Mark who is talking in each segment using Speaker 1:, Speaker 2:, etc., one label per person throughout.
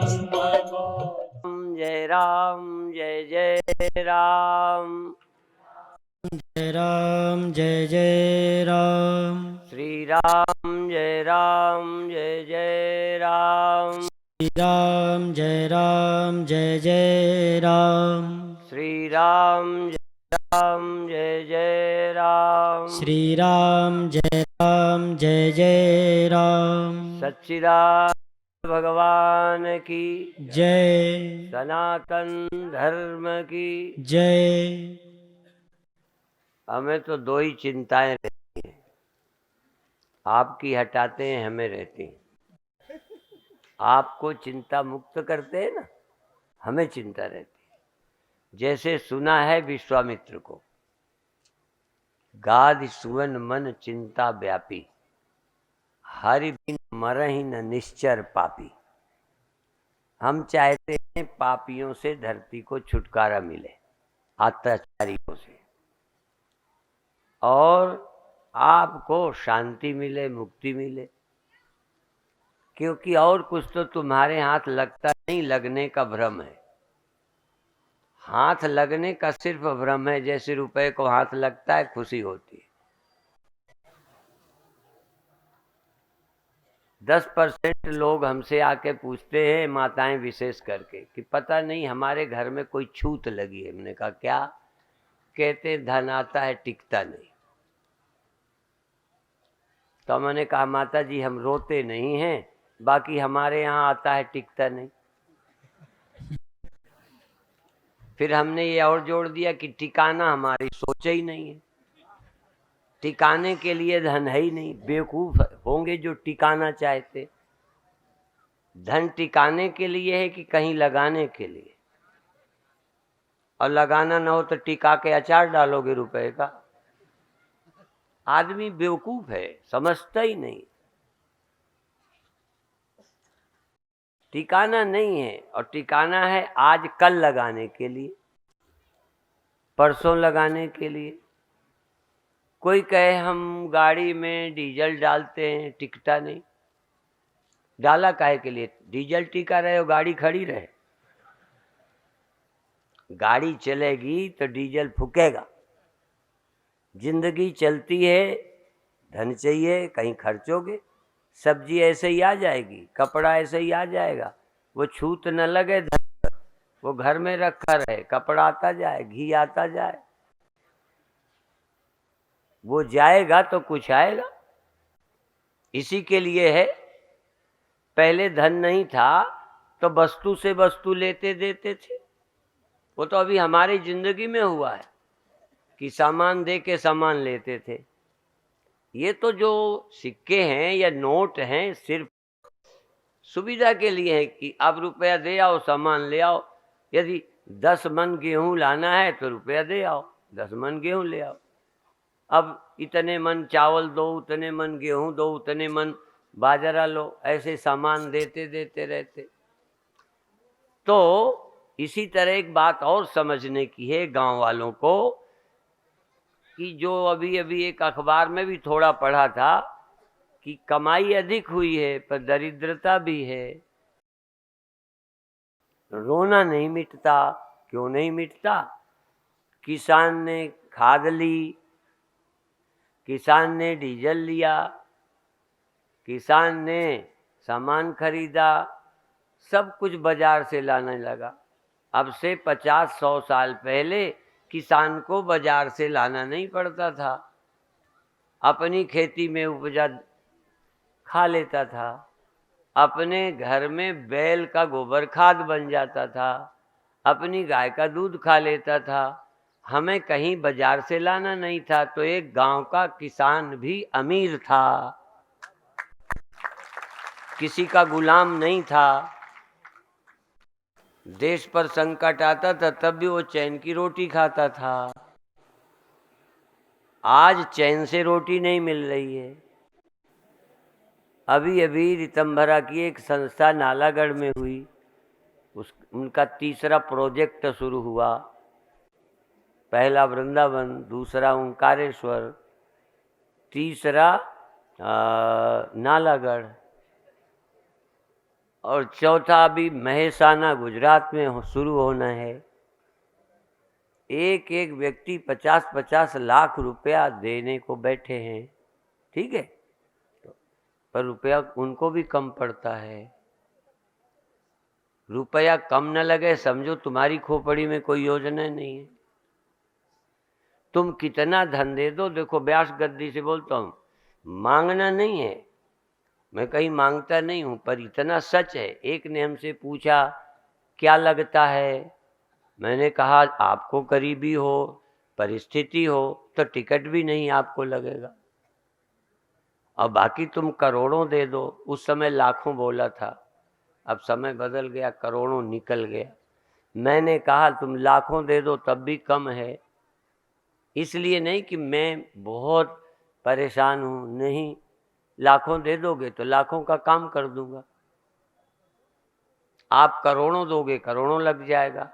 Speaker 1: जय राम जय जय राम।
Speaker 2: जय राम जय जय राम।
Speaker 1: श्री राम जय जय राम।
Speaker 2: श्री राम जय जय राम।
Speaker 1: श्री राम जय जय राम।
Speaker 2: श्री राम जय जय राम।
Speaker 1: सच्चिदानंद भगवान की
Speaker 2: जय।
Speaker 1: सनातन धर्म की
Speaker 2: जय।
Speaker 1: हमें तो दो ही चिंताएं रहती हैं, आपकी हटाते हैं, हमें रहती हैं। आपको चिंता मुक्त करते हैं ना, हमें चिंता रहती है। जैसे सुना है विश्वामित्र को, गाध सुवन मन चिंता व्यापी, हरि बिन मरहि न निश्चर पापी। हम चाहते हैं पापियों से धरती को छुटकारा मिले, अत्याचारियों से, और आपको शांति मिले, मुक्ति मिले। क्योंकि और कुछ तो तुम्हारे हाथ लगता नहीं, लगने का भ्रम है। हाथ लगने का सिर्फ भ्रम है। जैसे रुपए को हाथ लगता है, खुशी होती है। 10% लोग हमसे आके पूछते हैं, माताएं विशेष करके, कि पता नहीं हमारे घर में कोई छूत लगी है। हमने कहा क्या? कहते धन आता है टिकता नहीं। तो मैंने कहा माता जी हम रोते नहीं हैं, बाकी हमारे यहाँ आता है टिकता नहीं। फिर हमने ये और जोड़ दिया कि ठिकाना हमारी सोच ही नहीं है। टिकाने के लिए धन है ही नहीं। बेवकूफ होंगे जो टिकाना चाहते। धन टिकाने के लिए है कि कहीं लगाने के लिए? और लगाना ना हो तो टिका के अचार डालोगे रुपए का? आदमी बेवकूफ है, समझता ही नहीं। टिकाना नहीं है, और टिकाना है आज कल लगाने के लिए, परसों लगाने के लिए। कोई कहे हम गाड़ी में डीजल डालते हैं, टिकता नहीं। डाला काहे के लिए? डीजल टिका रहे और गाड़ी खड़ी रहे? गाड़ी चलेगी तो डीजल फूकेगा। जिंदगी चलती है, धन चाहिए, कहीं खर्चोगे। सब्जी ऐसे ही आ जाएगी, कपड़ा ऐसे ही आ जाएगा। वो छूत न लगे धन, वो घर में रखा रहे, कपड़ा आता जाए, घी आता जाए। वो जाएगा तो कुछ आएगा। इसी के लिए है, पहले धन नहीं था तो वस्तु से वस्तु लेते देते थे। वो तो अभी हमारी जिंदगी में हुआ है कि सामान दे के सामान लेते थे। ये तो जो सिक्के हैं या नोट हैं, सिर्फ सुविधा के लिए है कि अब रुपया दे आओ, सामान ले आओ। यदि 10 मन गेहूं लाना है तो रुपया दे आओ, 10 मन गेहूं ले आओ। अब इतने मन चावल दो, उतने मन गेहूं दो, उतने मन बाजरा लो, ऐसे सामान देते देते रहते। तो इसी तरह एक बात और समझने की है गांव वालों को, कि जो अभी अभी एक अखबार में भी थोड़ा पढ़ा था कि कमाई अधिक हुई है पर दरिद्रता भी है। रोना नहीं मिटता। क्यों नहीं मिटता? किसान ने खाद ली, किसान ने डीजल लिया, किसान ने सामान खरीदा, सब कुछ बाजार से लाने लगा। अब से 50-100 साल पहले किसान को बाजार से लाना नहीं पड़ता था, अपनी खेती में उपजा खा लेता था, अपने घर में बैल का गोबर खाद बन जाता था, अपनी गाय का दूध खा लेता था। हमें कहीं बाजार से लाना नहीं था। तो एक गांव का किसान भी अमीर था, किसी का गुलाम नहीं था। देश पर संकट आता था तब भी वो चैन की रोटी खाता था। आज चैन से रोटी नहीं मिल रही है। अभी अभी रितंभरा की एक संस्था नालागढ़ में हुई, उनका तीसरा प्रोजेक्ट शुरू हुआ। पहला वृंदावन, दूसरा ओंकारेश्वर, तीसरा नालागढ़। और चौथा अभी महेसाना गुजरात में शुरू होना है। एक एक व्यक्ति 50-50 लाख रुपया देने को बैठे हैं, ठीक है, पर रुपया उनको भी कम पड़ता है। रुपया कम न लगे, समझो तुम्हारी खोपड़ी में कोई योजना नहीं है। तुम कितना धन दे दो, देखो व्यास गद्दी से बोलता हूँ, मांगना नहीं है, मैं कहीं मांगता नहीं हूं, पर इतना सच है। एक ने हमसे पूछा क्या लगता है, मैंने कहा आपको करीबी हो, परिस्थिति हो तो टिकट भी नहीं आपको लगेगा, और बाकी तुम करोड़ों दे दो। उस समय लाखों बोला था, अब समय बदल गया, करोड़ों निकल गया। मैंने कहा तुम लाखों दे दो तब भी कम है, इसलिए नहीं कि मैं बहुत परेशान हूं, नहीं, लाखों दे दोगे तो लाखों का काम कर दूंगा। आप करोड़ों दोगे, करोड़ों लग जाएगा।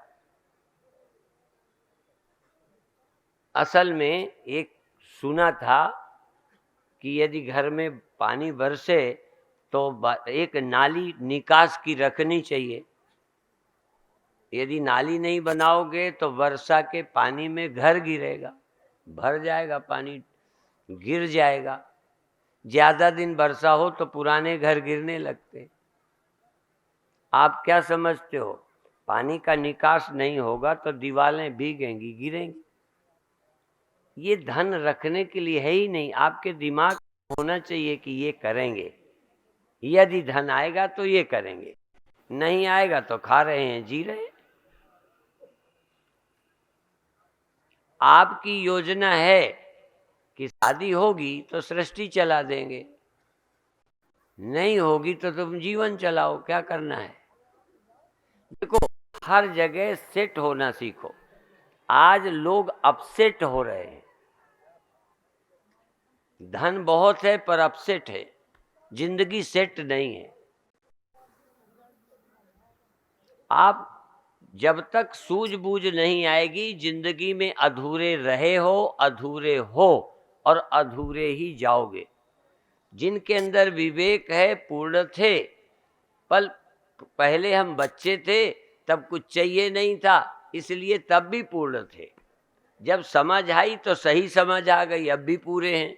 Speaker 1: असल में एक सुना था कि यदि घर में पानी बरसे तो एक नाली निकास की रखनी चाहिए। यदि नाली नहीं बनाओगे तो वर्षा के पानी में घर गिरेगा, भर जाएगा, पानी गिर जाएगा। ज्यादा दिन वर्षा हो तो पुराने घर गिरने लगते। आप क्या समझते हो, पानी का निकास नहीं होगा तो दीवारें भीगेंगी, गिरेंगी। ये धन रखने के लिए है ही नहीं, आपके दिमाग में होना चाहिए कि ये करेंगे। यदि धन आएगा तो ये करेंगे, नहीं आएगा तो खा रहे हैं, जी रहे हैं। आपकी योजना है कि शादी होगी तो सृष्टि चला देंगे, नहीं होगी तो तुम जीवन चलाओ, क्या करना है। देखो, हर जगह सेट होना सीखो। आज लोग अपसेट हो रहे हैं, धन बहुत है पर अपसेट है, जिंदगी सेट नहीं है। आप जब तक सूझबूझ नहीं आएगी, जिंदगी में अधूरे रहे हो, अधूरे हो और अधूरे ही जाओगे। जिनके अंदर विवेक है, पूर्ण थे, पल पहले हम बच्चे थे तब कुछ चाहिए नहीं था, इसलिए तब भी पूर्ण थे। जब समझ आई तो सही समझ आ गई, अब भी पूरे हैं,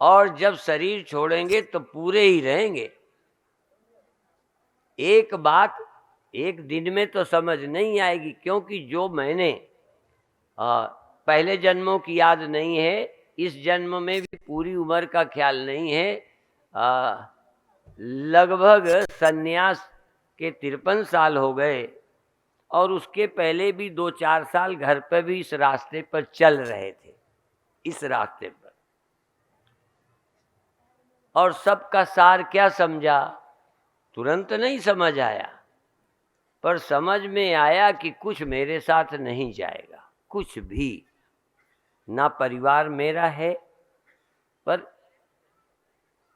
Speaker 1: और जब शरीर छोड़ेंगे तो पूरे ही रहेंगे। एक बात एक दिन में तो समझ नहीं आएगी, क्योंकि जो मैंने पहले जन्मों की याद नहीं है, इस जन्म में भी पूरी उम्र का ख्याल नहीं है। लगभग सन्यास के 53 साल हो गए, और उसके पहले भी 2-4 साल घर पर भी इस रास्ते पर चल रहे थे, इस रास्ते पर। और सबका सार क्या समझा, तुरंत नहीं समझ आया, पर समझ में आया कि कुछ मेरे साथ नहीं जाएगा, कुछ भी ना परिवार मेरा है। पर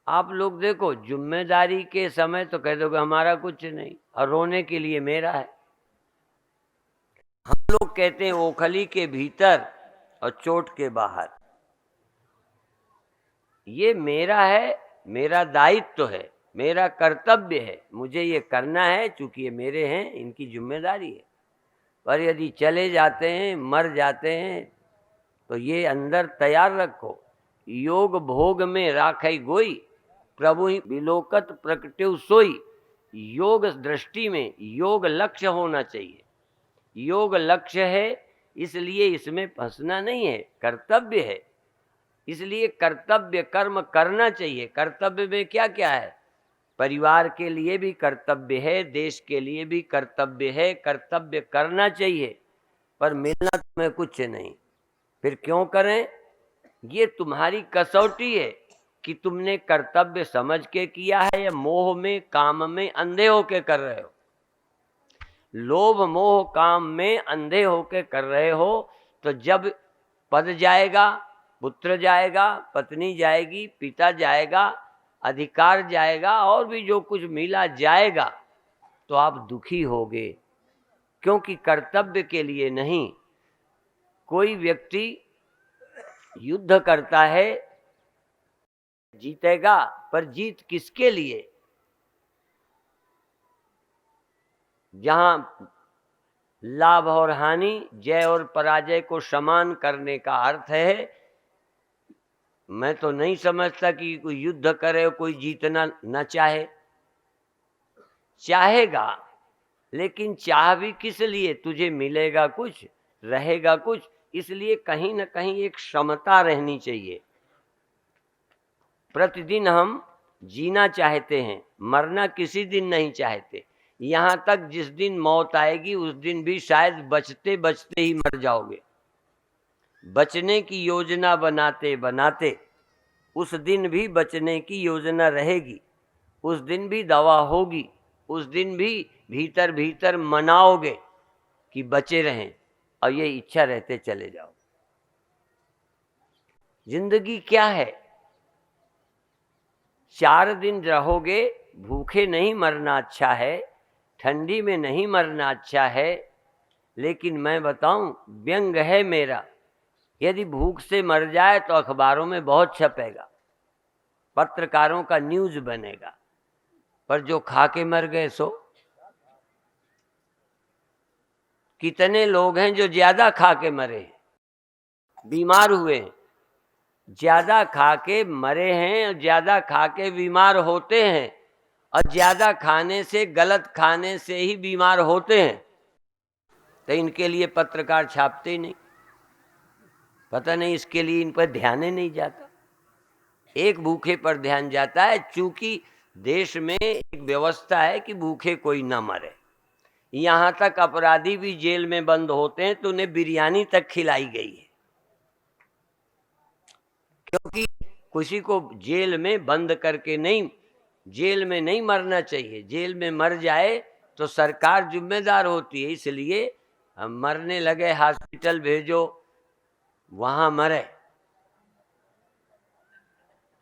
Speaker 1: आप लोग देखो, जिम्मेदारी के समय तो कह दोगे हमारा कुछ नहीं, और रोने के लिए मेरा है। हम लोग कहते हैं ओखली के भीतर और चोट के बाहर। ये मेरा है, मेरा दायित्व है, मेरा कर्तव्य है, मुझे ये करना है, चूंकि ये मेरे हैं, इनकी जिम्मेदारी है। पर यदि चले जाते हैं, मर जाते हैं, तो ये अंदर तैयार रखो, योग भोग में राखई गोई, प्रभु ही विलोकत प्रकट्यु सोई। योग दृष्टि में योग लक्ष्य होना चाहिए। योग लक्ष्य है, इसलिए इसमें फंसना नहीं है, कर्तव्य है, इसलिए कर्तव्य कर्म करना चाहिए। कर्तव्य में क्या क्या है, परिवार के लिए भी कर्तव्य है, देश के लिए भी कर्तव्य है, कर्तव्य करना चाहिए, पर मिलना तुम्हें कुछ नहीं, फिर क्यों करें। ये तुम्हारी कसौटी है कि तुमने कर्तव्य समझ के किया है या मोह में, काम में अंधे होके कर रहे हो। लोभ मोह काम में अंधे होके कर रहे हो, तो जब पद जाएगा, पुत्र जाएगा, पत्नी जाएगी, पिता जाएगा, अधिकार जाएगा, और भी जो कुछ मिला जाएगा, तो आप दुखी होगे, क्योंकि कर्तव्य के लिए नहीं। कोई व्यक्ति युद्ध करता है, जीतेगा, पर जीत किसके लिए, जहां लाभ और हानि, जय और पराजय को समान करने का अर्थ है। मैं तो नहीं समझता कि कोई युद्ध करे और कोई जीतना न चाहे। चाहेगा, लेकिन चाह भी किस लिए? तुझे मिलेगा कुछ, रहेगा कुछ, इसलिए कहीं न कहीं एक क्षमता रहनी चाहिए। प्रतिदिन हम जीना चाहते हैं, मरना किसी दिन नहीं चाहते। यहां तक जिस दिन मौत आएगी उस दिन भी शायद बचते बचते ही मर जाओगे। बचने की योजना बनाते बनाते उस दिन भी बचने की योजना रहेगी, उस दिन भी दवा होगी, उस दिन भी भीतर भीतर मनाओगे कि बचे रहें, और ये इच्छा रहते चले जाओ। जिंदगी क्या है? 4 दिन रहोगे, भूखे नहीं मरना अच्छा है, ठंडी में नहीं मरना अच्छा है। लेकिन मैं बताऊं, व्यंग है मेरा, यदि भूख से मर जाए तो अखबारों में बहुत छपेगा, पत्रकारों का न्यूज बनेगा, पर जो खा के मर गए सो। कितने लोग हैं जो ज्यादा खा के मरे हैं, बीमार हुए हैं, ज्यादा खा के मरे हैं और ज्यादा खा के बीमार होते हैं, और ज्यादा खाने से, गलत खाने से ही बीमार होते हैं। तो इनके लिए पत्रकार छापते ही नहीं, पता नहीं इसके लिए इन पर ध्यान ही नहीं जाता। एक भूखे पर ध्यान जाता है, चूंकि देश में एक व्यवस्था है कि भूखे कोई ना मरे। यहां तक अपराधी भी जेल में बंद होते हैं तो उन्हें बिरयानी तक खिलाई गई है, क्योंकि किसी को जेल में बंद करके नहीं, जेल में नहीं मरना चाहिए। जेल में मर जाए तो सरकार जिम्मेदार होती है, इसलिए हम मरने लगे हॉस्पिटल भेजो, वहां मरे।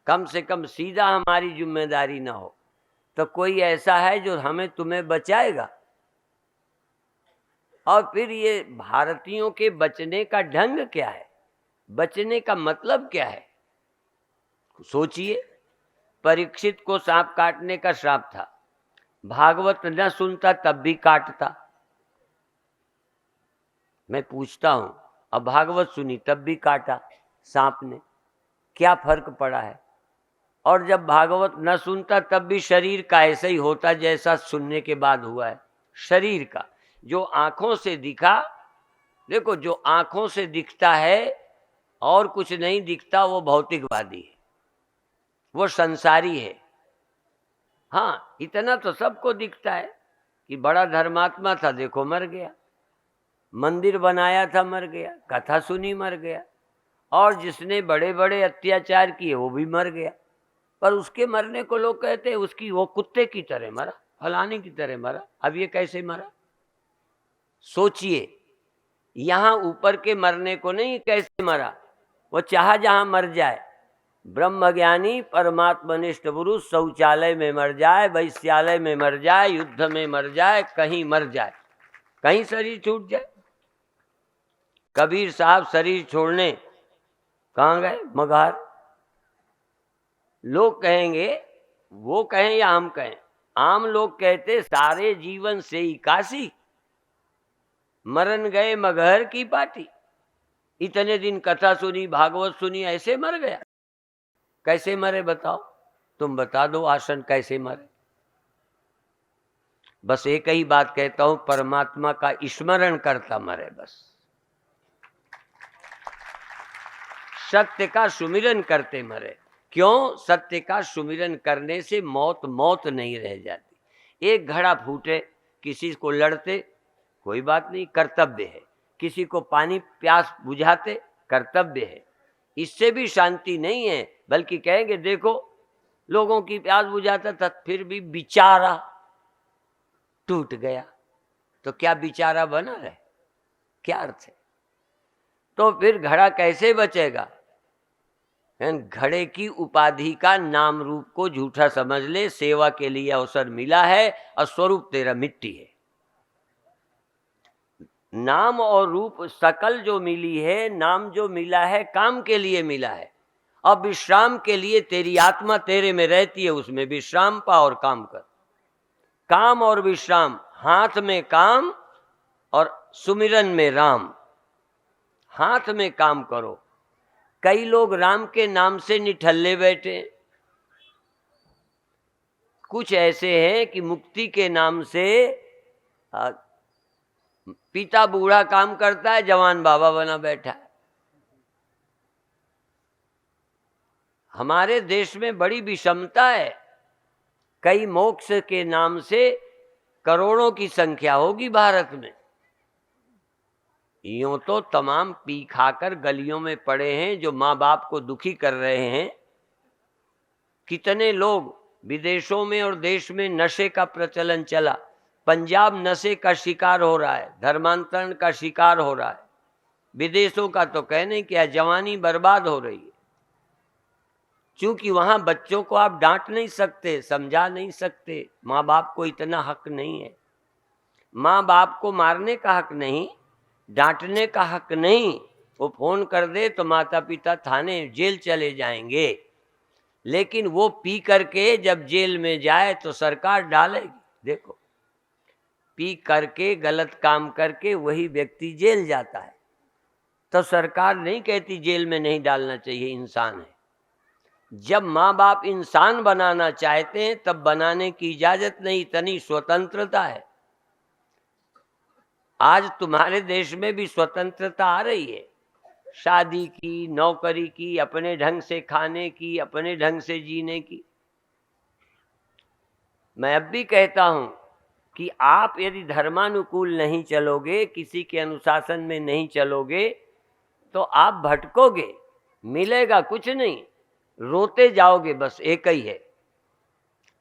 Speaker 1: कम से कम सीधा हमारी जिम्मेदारी ना हो तो कोई ऐसा है जो हमें तुम्हें बचाएगा। और फिर ये भारतीयों के बचने का ढंग क्या है, बचने का मतलब क्या है? सोचिए, परीक्षित को सांप काटने का श्राप था, भागवत न सुनता तब भी काटता। मैं पूछता हूं, अब भागवत सुनी तब भी काटा सांप ने, क्या फर्क पड़ा है? और जब भागवत न सुनता तब भी शरीर का ऐसा ही होता जैसा सुनने के बाद हुआ है। शरीर का जो आंखों से दिखा, देखो जो आंखों से दिखता है और कुछ नहीं दिखता, वो भौतिकवादी है, वो संसारी है। हाँ, इतना तो सबको दिखता है कि बड़ा धर्मात्मा था, देखो मर गया, मंदिर बनाया था मर गया, कथा सुनी मर गया, और जिसने बड़े बड़े अत्याचार किए वो भी मर गया। पर उसके मरने को लोग कहते हैं उसकी वो कुत्ते की तरह मरा, फलाने की तरह मरा। अब ये कैसे मरा? सोचिए, यहां ऊपर के मरने को नहीं, कैसे मरा? वो चाहा जहां मर जाए, ब्रह्मज्ञानी परमात्मनिष्ठ पुरुष शौचालय में मर जाए, वैश्यालय में मर जाए, युद्ध में मर जाए, कहीं मर जाए, कहीं शरीर छूट जाए। कबीर साहब शरीर छोड़ने कहाँ गए? मगहर। लोग कहेंगे, वो कहें या हम कहें, आम लोग कहते सारे जीवन से ही काशी, मरन गए मगहर की पाटी। इतने दिन कथा सुनी, भागवत सुनी, ऐसे मर गया। कैसे मरे बताओ? तुम बता दो आसन, कैसे मरे? बस एक ही बात कहता हूं, परमात्मा का स्मरण करता मरे। बस सत्य का सुमिरन करते मरे। क्यों? सत्य का सुमिरन करने से मौत मौत नहीं रह जाती। एक घड़ा फूटे, किसी को लड़ते, कोई बात नहीं, कर्तव्य है। किसी को पानी प्यास बुझाते, कर्तव्य है। इससे भी शांति नहीं है, बल्कि कहेंगे देखो लोगों की प्यास बुझाता था, फिर भी बेचारा टूट गया, तो क्या बेचारा बना रहे? क्या अर्थ है? तो फिर घड़ा कैसे बचेगा? घड़े की उपाधि का नाम रूप को झूठा समझ ले, सेवा के लिए अवसर मिला है और स्वरूप तेरा मिट्टी है। नाम और रूप सकल जो मिली है, नाम जो मिला है काम के लिए मिला है। अब विश्राम के लिए तेरी आत्मा तेरे में रहती है, उसमें विश्राम पा और काम कर। काम और विश्राम हाथ में काम और सुमिरन में राम। हाथ में काम करो। कई लोग राम के नाम से निठल्ले बैठे, कुछ ऐसे हैं कि मुक्ति के नाम से पिता बूढ़ा काम करता है, जवान बाबा बना बैठा है। हमारे देश में बड़ी विषमता है। कई मोक्ष के नाम से करोड़ों की संख्या होगी भारत में। यूं तो तमाम पी खाकर गलियों में पड़े हैं जो माँ बाप को दुखी कर रहे हैं। कितने लोग विदेशों में और देश में नशे का प्रचलन चला, पंजाब नशे का शिकार हो रहा है, धर्मांतरण का शिकार हो रहा है। विदेशों का तो कहने क्या, जवानी बर्बाद हो रही है। क्योंकि वहां बच्चों को आप डांट नहीं सकते, समझा नहीं सकते, माँ बाप को इतना हक नहीं है। माँ बाप को मारने का हक नहीं, डांटने का हक नहीं। वो फोन कर दे तो माता पिता थाने जेल चले जाएंगे, लेकिन वो पी करके जब जेल में जाए तो सरकार डालेगी। देखो, पी करके गलत काम करके वही व्यक्ति जेल जाता है, तो सरकार नहीं कहती जेल में नहीं डालना चाहिए, इंसान है। जब माँ बाप इंसान बनाना चाहते हैं तब बनाने की इजाजत नहीं, इतनी स्वतंत्रता है। आज तुम्हारे देश में भी स्वतंत्रता आ रही है, शादी की, नौकरी की, अपने ढंग से खाने की, अपने ढंग से जीने की। मैं अब भी कहता हूं कि आप यदि धर्मानुकूल नहीं चलोगे, किसी के अनुशासन में नहीं चलोगे, तो आप भटकोगे, मिलेगा कुछ नहीं, रोते जाओगे। बस एक ही है।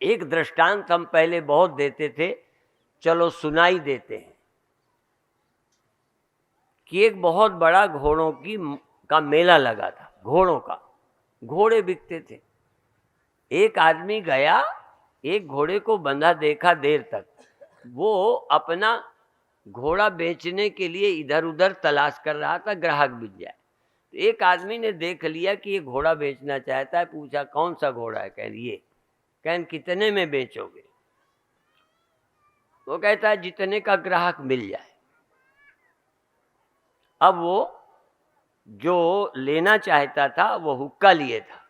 Speaker 1: एक दृष्टांत हम पहले बहुत देते थे, चलो सुनाई देते हैं कि एक बहुत बड़ा घोड़ों का मेला लगा था। घोड़ों का, घोड़े बिकते थे। एक आदमी गया, एक घोड़े को बंधा देखा देर तक। वो अपना घोड़ा बेचने के लिए इधर उधर तलाश कर रहा था, ग्राहक मिल जाए। तो एक आदमी ने देख लिया कि ये घोड़ा बेचना चाहता है, पूछा कौन सा घोड़ा है? कह लिए, कहन कितने में बेचोगे? वो कहता है जितने का ग्राहक मिल जाए। अब वो जो लेना चाहता था वो हुक्का लिए था।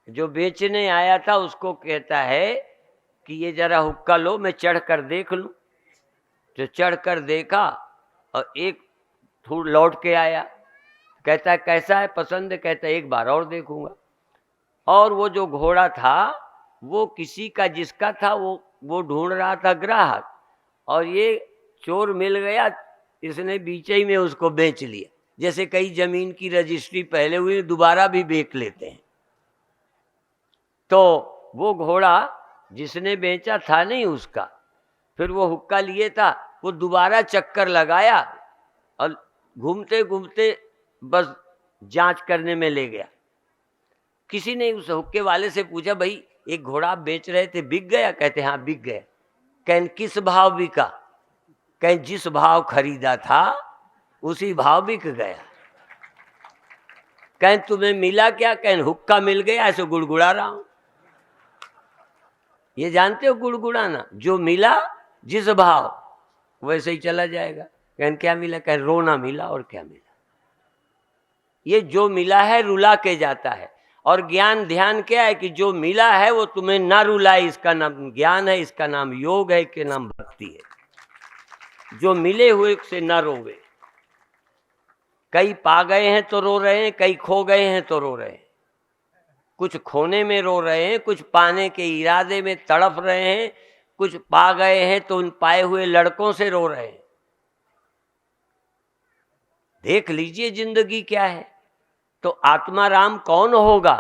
Speaker 1: जो बेचने आया था उसको कहता है कि ये जरा हुक्का लो, मैं चढ़ कर देख लूं। जो चढ़ कर देखा और एक थोड़ा लौट के आया, कहता है कैसा है, पसंद है? कहता है एक बार और देखूंगा। और वो जो घोड़ा था वो किसी का, जिसका था वो ढूंढ रहा था ग्राहक, और ये चोर मिल गया, इसने बीच ही में उसको बेच लिया। जैसे कई जमीन की रजिस्ट्री पहले हुई दोबारा भी बेच लेते हैं। तो वो घोड़ा जिसने बेचा था नहीं उसका, फिर वो हुक्का लिए था, वो दोबारा चक्कर लगाया और घूमते घूमते बस जांच करने में ले गया। किसी ने उस हुक्के वाले से पूछा, भाई एक घोड़ा आप बेच रहे थे, बिक गया? कहते हाँ बिक गया। कहन किस भाव बिका? कहन जिस भाव खरीदा था उसी भाव बिक गया। कहन तुम्हें मिला क्या? कहन हुक्का मिल गया, ऐसे गुड़गुड़ा रहा हूं। ये जानते हो गुड़गुड़ाना? जो मिला जिस भाव वैसे ही चला जाएगा। कहन क्या मिला? कहन रोना मिला, और क्या मिला? ये जो मिला है रुला के जाता है। और ज्ञान ध्यान क्या है कि जो मिला है वो तुम्हें ना रुलाए, इसका नाम ज्ञान है, इसका नाम योग है, इसका नाम भक्ति है। जो मिले हुए से ना रोवे। कई पा गए हैं तो रो रहे हैं, कई खो गए हैं तो रो रहे हैं। कुछ खोने में रो रहे हैं, कुछ पाने के इरादे में तड़प रहे हैं, कुछ पा गए हैं तो उन पाए हुए लड़कों से रो रहे हैं। देख लीजिए जिंदगी क्या है। तो आत्माराम कौन होगा?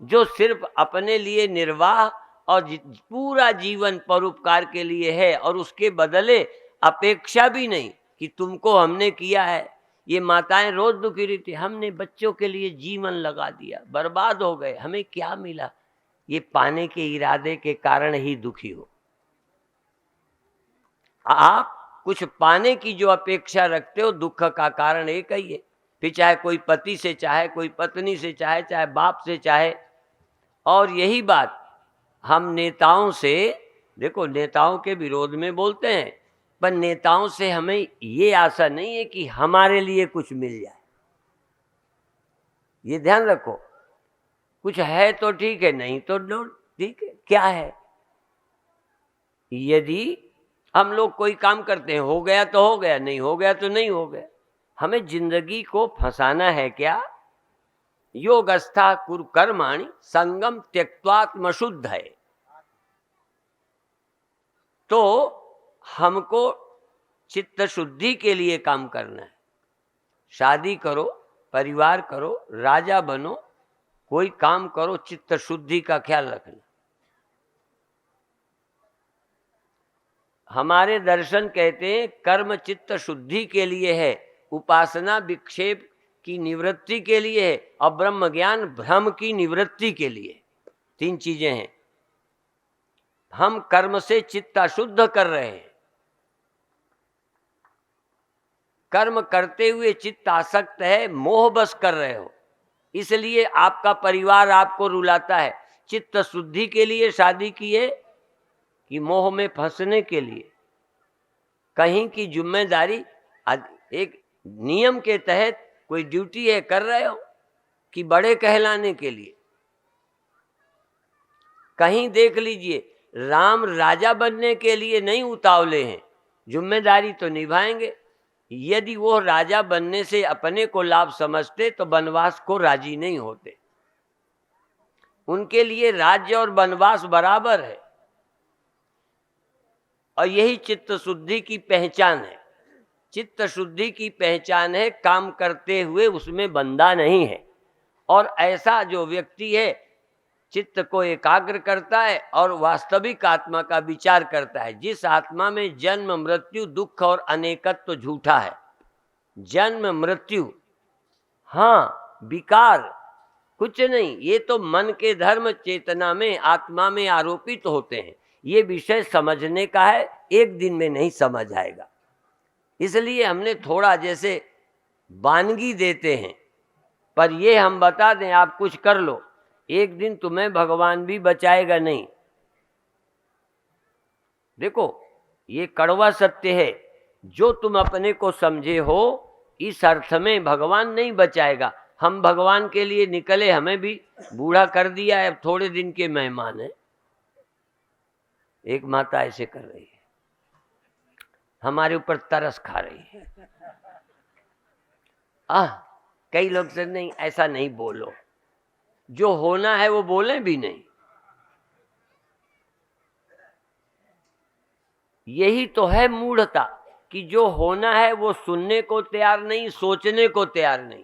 Speaker 1: जो सिर्फ अपने लिए निर्वाह और पूरा जीवन परोपकार के लिए है, और उसके बदले अपेक्षा भी नहीं कि तुमको हमने किया है। ये माताएं रोज दुखी रहती, हमने बच्चों के लिए जीवन लगा दिया, बर्बाद हो गए, हमें क्या मिला? ये पाने के इरादे के कारण ही दुखी हो। आप कुछ पाने की जो अपेक्षा रखते हो, दुख का कारण एक ही है। फिर चाहे कोई पति से चाहे, कोई पत्नी से चाहे, चाहे बाप से चाहे। और यही बात हम नेताओं से देखो, नेताओं के विरोध में बोलते हैं, पर नेताओं से हमें ये आशा नहीं है कि हमारे लिए कुछ मिल जाए। ये ध्यान रखो, कुछ है तो ठीक है, नहीं तो नो ठीक है। क्या है, यदि हम लोग कोई काम करते हैं, हो गया तो हो गया, नहीं हो गया तो नहीं हो गया। हमें जिंदगी को फंसाना है क्या? योगस्था कुरु कर्माणि संगम त्यक्त्वात्म शुद्ध है। तो हमको चित्त शुद्धि के लिए काम करना है। शादी करो, परिवार करो, राजा बनो, कोई काम करो, चित्त शुद्धि का ख्याल रखना। हमारे दर्शन कहते हैं कर्म चित्त शुद्धि के लिए है, उपासना विक्षेप की निवृत्ति के लिए है, और ब्रह्म ज्ञान भ्रम की निवृत्ति के लिए। 3 चीजें हैं। हम कर्म से चित्त अशुद्ध कर रहे हैं। कर्म करते हुए चित्त आसक्त है, मोह बस कर रहे हो, इसलिए आपका परिवार आपको रुलाता है। चित्त शुद्धि के लिए शादी की है कि मोह में फंसने के लिए? कहीं की जिम्मेदारी एक नियम के तहत कोई ड्यूटी है, कर रहे हो कि बड़े कहलाने के लिए? कहीं देख लीजिए, राम राजा बनने के लिए नहीं उतावले हैं, जिम्मेदारी तो निभाएंगे। यदि वो राजा बनने से अपने को लाभ समझते तो वनवास को राजी नहीं होते। उनके लिए राज्य और वनवास बराबर है, और यही चित्त शुद्धि की पहचान है। चित्त शुद्धि की पहचान है काम करते हुए उसमें बंधा नहीं है। और ऐसा जो व्यक्ति है चित्त को एकाग्र करता है और वास्तविक आत्मा का विचार करता है, जिस आत्मा में जन्म मृत्यु दुख और अनेकत्व तो झूठा है। जन्म मृत्यु, हाँ, विकार कुछ नहीं, ये तो मन के धर्म चेतना में आत्मा में आरोपित होते हैं। ये विषय समझने का है, एक दिन में नहीं समझ आएगा। इसलिए हमने थोड़ा जैसे वानगी देते हैं, पर ये हम बता दें आप कुछ कर लो, एक दिन तुम्हें भगवान भी बचाएगा नहीं। देखो, ये कड़वा सत्य है। जो तुम अपने को समझे हो, इस अर्थ में भगवान नहीं बचाएगा। हम भगवान के लिए निकले, हमें भी बूढ़ा कर दिया है, अब थोड़े दिन के मेहमान हैं। एक माता ऐसे कर रही है, हमारे ऊपर तरस खा रही है। कई लोग से नहीं, ऐसा नहीं बोलो, जो होना है वो बोले भी नहीं। यही तो है मूढ़ता कि जो होना है वो सुनने को तैयार नहीं, सोचने को तैयार नहीं।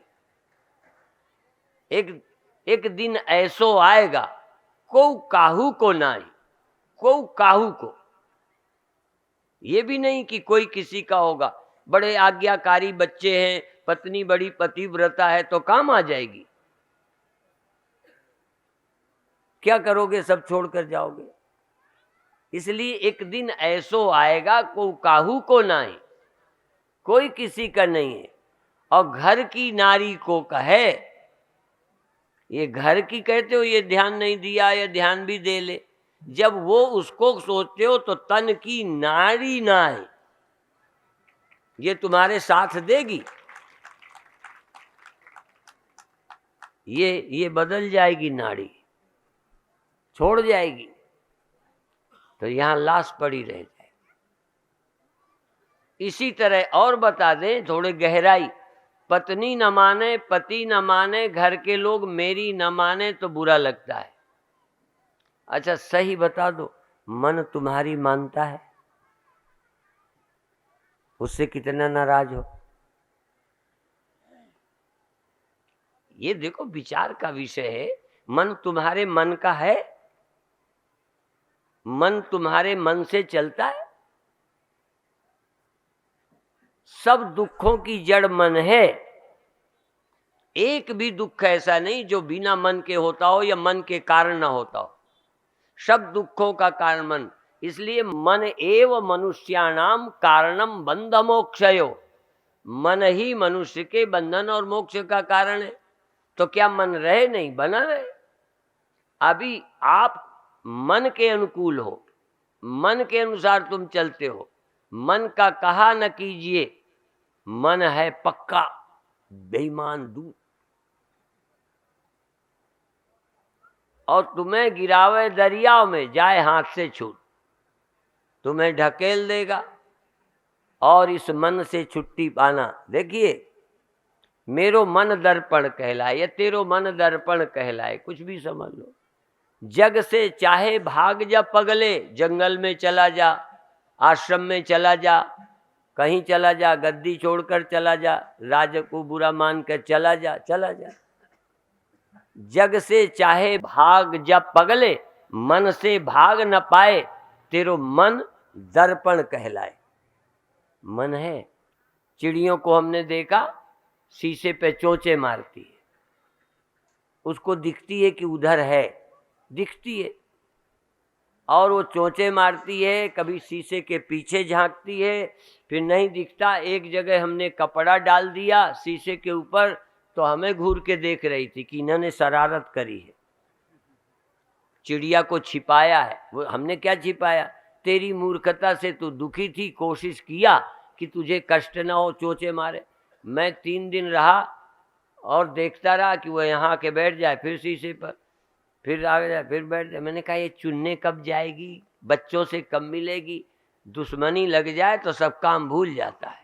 Speaker 1: एक दिन ऐसो आएगा, को काहू को नाई, को काहू को। ये भी नहीं कि कोई किसी का होगा। बड़े आज्ञाकारी बच्चे हैं, पत्नी बड़ी पतिव्रता है, तो काम आ जाएगी। क्या करोगे? सब छोड़कर जाओगे। इसलिए एक दिन ऐसो आएगा, को काहू को नाई, कोई किसी का नहीं है। और घर की नारी को कहे, ये घर की कहते हो, ये ध्यान नहीं दिया, या ध्यान भी दे ले। जब वो उसको सोचते हो तो तन की नारी ना है, ये तुम्हारे साथ देगी। ये बदल जाएगी, नाड़ी छोड़ जाएगी, तो यहां लाश पड़ी रह जाए। इसी तरह और बता दें थोड़े गहराई, पत्नी न माने, पति न माने, घर के लोग मेरी न माने तो बुरा लगता है। अच्छा सही बता दो, मन तुम्हारी मानता है? उससे कितना नाराज हो? ये देखो विचार का विषय है। मन तुम्हारे मन का है? मन तुम्हारे मन से चलता है? सब दुखों की जड़ मन है। एक भी दुख ऐसा नहीं जो बिना मन के होता हो या मन के कारण ना होता हो। सब दुखों का कारण मन। इसलिए मन एव मनुष्याणाम कारणम बंध मोक्षयो। मन ही मनुष्य के बंधन और मोक्ष का कारण है। तो क्या मन रहे? नहीं, बना रहे। अभी आप मन के अनुकूल हो, मन के अनुसार तुम चलते हो। मन का कहा न कीजिए, मन है पक्का बेईमान दूत। और तुम्हें गिरावे दरियाव में, जाए हाथ से छूट, तुम्हें ढकेल देगा। और इस मन से छुट्टी पाना, देखिए, मेरो मन दर्पण कहलाए या तेरो मन दर्पण कहलाए, कुछ भी समझ लो। जग से चाहे भाग जा पगले, जंगल में चला जा, आश्रम में चला जा, कहीं चला जा, गद्दी छोड़कर चला जा, राज को बुरा मानकर चला जा, चला जा। जग से चाहे भाग जा पगले, मन से भाग न पाए, तेरो मन दर्पण कहलाए। मन है, चिड़ियों को हमने देखा शीशे पे चोंचे मारती है, उसको दिखती है कि उधर है, दिखती है, और वो चोंचे मारती है, कभी शीशे के पीछे झांकती है, फिर नहीं दिखता। एक जगह हमने कपड़ा डाल दिया शीशे के ऊपर, तो हमें घूर के देख रही थी कि इन्होंने शरारत करी है, चिड़िया को छिपाया है। वो हमने क्या छिपाया? तेरी मूर्खता से तू दुखी थी, कोशिश किया कि तुझे कष्ट ना हो, चोंचे मारे। मैं 3 दिन रहा और देखता रहा कि वो यहाँ के बैठ जाए, फिर शीशे पर, फिर आ जाए, फिर बैठ जाए। मैंने कहा ये चुनने कब जाएगी, बच्चों से कब मिलेगी? दुश्मनी लग जाए तो सब काम भूल जाता है,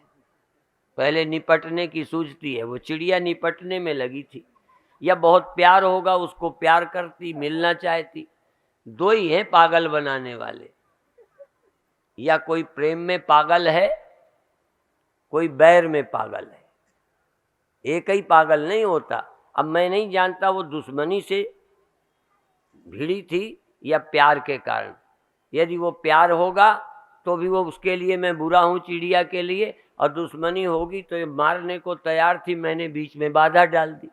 Speaker 1: पहले निपटने की सूझती है। वो चिड़िया निपटने में लगी थी, या बहुत प्यार होगा उसको प्यार करती, मिलना चाहती। 2 ही हैं पागल बनाने वाले, या कोई प्रेम में पागल है, कोई बैर में पागल है, एक ही पागल नहीं होता। अब मैं नहीं जानता वो दुश्मनी से भिड़ी थी या प्यार के कारण। यदि वो प्यार होगा तो भी वो उसके लिए मैं बुरा हूँ चिड़िया के लिए, और दुश्मनी होगी तो ये मारने को तैयार थी, मैंने बीच में बाधा डाल दी।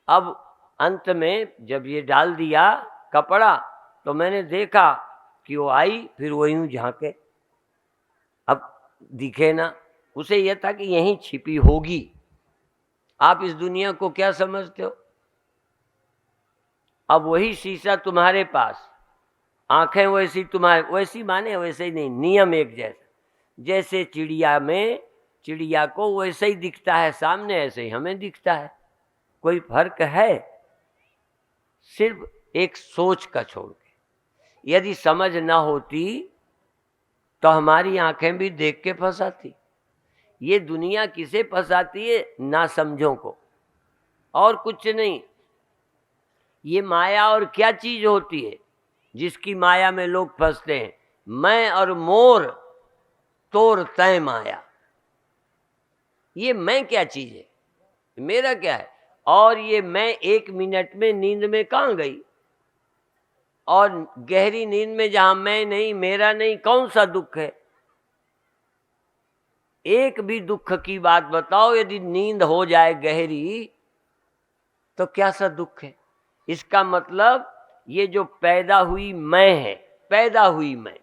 Speaker 1: अब अंत में जब ये डाल दिया कपड़ा, तो मैंने देखा कि वो आई, फिर वो यूं झांके, अब दिखे ना। उसे यह था कि यहीं छिपी होगी। आप इस दुनिया को क्या समझते हो? अब वही शीशा तुम्हारे पास, आंखें वैसी तुम्हारे, वैसी माने वैसे ही नहीं, नियम एक जैसा। जैसे चिड़िया में चिड़िया को वैसे ही दिखता है सामने, ऐसे ही हमें दिखता है। कोई फर्क है? सिर्फ एक सोच का छोड़ के। यदि समझ ना होती तो हमारी आंखें भी देख के फंसाती। ये दुनिया किसे फंसाती है? ना समझों को, और कुछ नहीं। ये माया और क्या चीज होती है जिसकी माया में लोग फंसते हैं? मैं और मोर तोर तय माया। ये मैं क्या चीज है, मेरा क्या है? और ये मैं 1 मिनट में नींद में कहाँ गई? और गहरी नींद में जहां मैं नहीं, मेरा नहीं, कौन सा दुख है? एक भी दुख की बात बताओ। यदि नींद हो जाए गहरी तो क्या सा दुख है? इसका मतलब ये जो पैदा हुई मैं है, पैदा हुई मैं,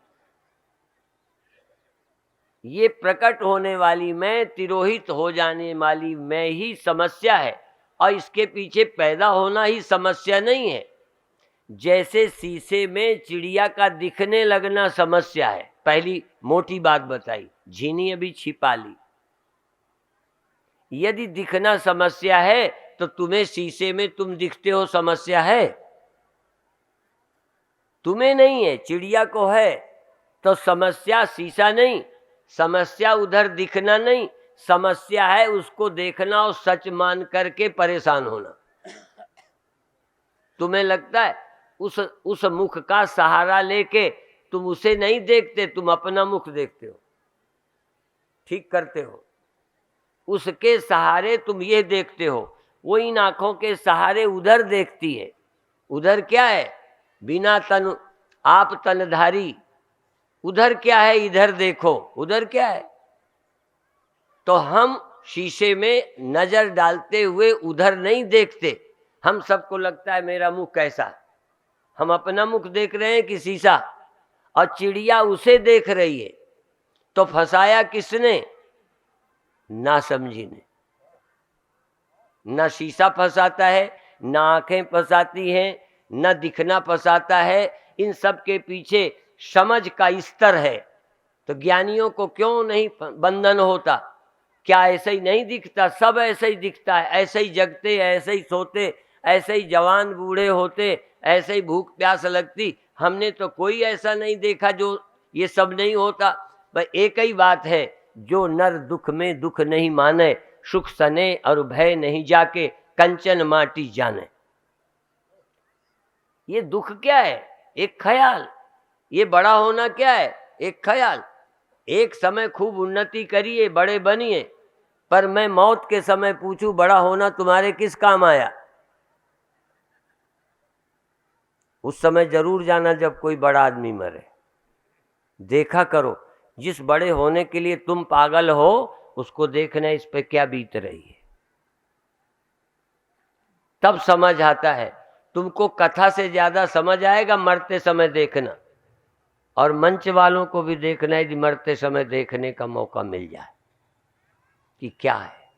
Speaker 1: ये प्रकट होने वाली मैं, तिरोहित हो जाने वाली मैं ही समस्या है, और इसके पीछे पैदा होना ही समस्या नहीं है। जैसे शीशे में चिड़िया का दिखने लगना समस्या है, पहली मोटी बात बताई, झीनी अभी छिपा ली। यदि दिखना समस्या है तो तुम्हें शीशे में तुम दिखते हो समस्या है? तुम्हें नहीं है, चिड़िया को है। तो समस्या शीशा नहीं, समस्या उधर दिखना नहीं, समस्या है उसको देखना और सच मान करके परेशान होना। तुम्हें लगता है उस मुख का सहारा लेके तुम उसे नहीं देखते, तुम अपना मुख देखते हो, ठीक करते हो। उसके सहारे तुम ये देखते हो, वो इन आंखों के सहारे उधर देखती है। उधर क्या है? बिना तन आप तनधारी। उधर क्या है? इधर देखो, उधर क्या है? तो हम शीशे में नजर डालते हुए उधर नहीं देखते। हम सबको लगता है मेरा मुख कैसा है, हम अपना मुख देख रहे हैं कि शीशा? और चिड़िया उसे देख रही है। तो फंसाया किसने? ना समझी ने। ना शीशा फंसाता है, ना आंखें फंसाती हैं, ना दिखना फंसाता है। इन सब के पीछे समझ का स्तर है, तो ज्ञानियों को क्यों नहीं बंधन होता? क्या ऐसे ही नहीं दिखता? सब ऐसे ही दिखता है, ऐसे ही जगते, ऐसे ही सोते, ऐसे ही जवान बूढ़े होते, ऐसे ही भूख प्यास लगती। हमने तो कोई ऐसा नहीं देखा जो ये सब नहीं होता। भाई एक ही बात है, जो नर दुख में दुख नहीं माने, सुख सने और भय नहीं जाके, कंचन माटी जाने। ये दुख क्या है? एक ख्याल। ये बड़ा होना क्या है? एक ख्याल। एक समय खूब उन्नति करिए, बड़े बनिए, पर मैं मौत के समय पूछूं बड़ा होना तुम्हारे किस काम आया? उस समय जरूर जाना जब कोई बड़ा आदमी मरे। देखा करो, जिस बड़े होने के लिए तुम पागल हो, उसको देखना इस पे क्या बीत रही है, तब समझ आता है। तुमको कथा से ज्यादा समझ आएगा मरते समय देखना, और मंच वालों को भी देखना यदि मरते समय देखने का मौका मिल जाए कि क्या है।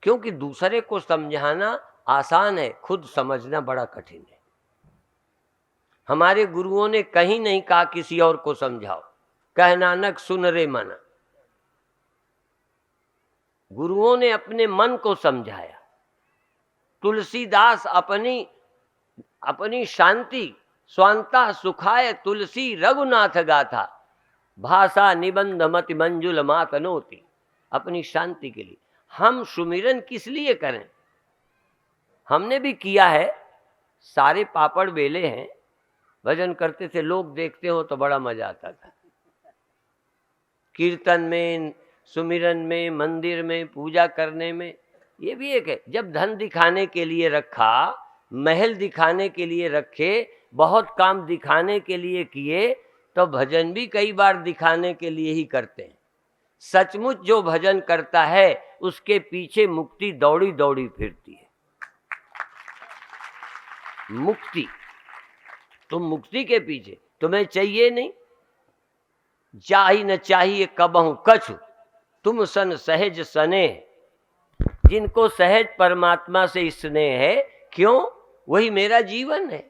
Speaker 1: क्योंकि दूसरे को समझाना आसान है, खुद समझना बड़ा कठिन है। हमारे गुरुओं ने कहीं नहीं कहा किसी और को समझाओ, कह नानक सुन रे मना। गुरुओं ने अपने मन को समझाया। तुलसीदास अपनी शांति स्वांता सुखाय तुलसी रघुनाथ गाथा, भाषा निबंध मति मंजुल मातनोती। अपनी शांति के लिए। हम सुमिरन किस लिए करें? हमने भी किया है, सारे पापड़ बेले हैं, भजन करते थे, लोग देखते हो तो बड़ा मजा आता था। कीर्तन में, सुमिरन में, मंदिर में, पूजा करने में। ये भी एक है, जब धन दिखाने के लिए रखा, महल दिखाने के लिए रखे, बहुत काम दिखाने के लिए किए, तो भजन भी कई बार दिखाने के लिए ही करते हैं। सचमुच जो भजन करता है उसके पीछे मुक्ति दौड़ी दौड़ी फिरती है। मुक्ति, तुम मुक्ति के पीछे, तुम्हें चाहिए नहीं, चाही न चाहिए कबहू कछु, तुम सन सहज सने। जिनको सहज परमात्मा से स्नेह है, क्यों? वही मेरा जीवन है।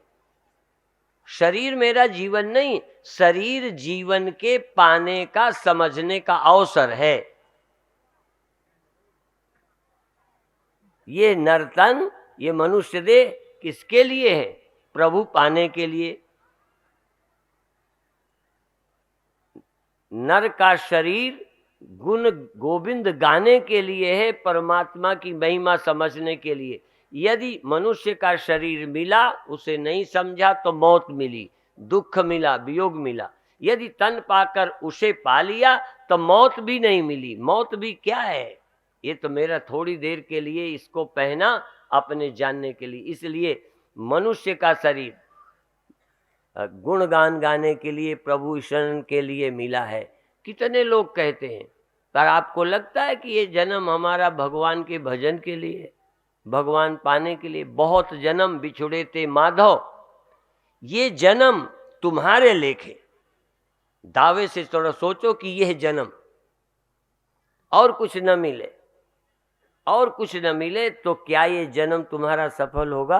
Speaker 1: शरीर मेरा जीवन नहीं, शरीर जीवन के पाने का, समझने का अवसर है। ये नर्तन, ये मनुष्य देह किसके लिए है? प्रभु पाने के लिए। नर का शरीर गुण गोविंद गाने के लिए है, परमात्मा की महिमा समझने के लिए। यदि मनुष्य का शरीर मिला, उसे नहीं समझा तो मौत मिली, दुख मिला, वियोग मिला। यदि तन पाकर उसे पा लिया तो मौत भी नहीं मिली। मौत भी क्या है? ये तो मेरा थोड़ी देर के लिए इसको पहना अपने जानने के लिए। इसलिए मनुष्य का शरीर गुणगान गाने के लिए, प्रभु शरण के लिए मिला है। कितने लोग कहते हैं, पर आपको लगता है कि ये जन्म हमारा भगवान के भजन के लिए, भगवान पाने के लिए? बहुत जन्म बिछुड़े थे माधव, ये जन्म तुम्हारे लेखे। दावे से थोड़ा सोचो कि यह जन्म और कुछ न मिले, और कुछ न मिले तो क्या ये जन्म तुम्हारा सफल होगा?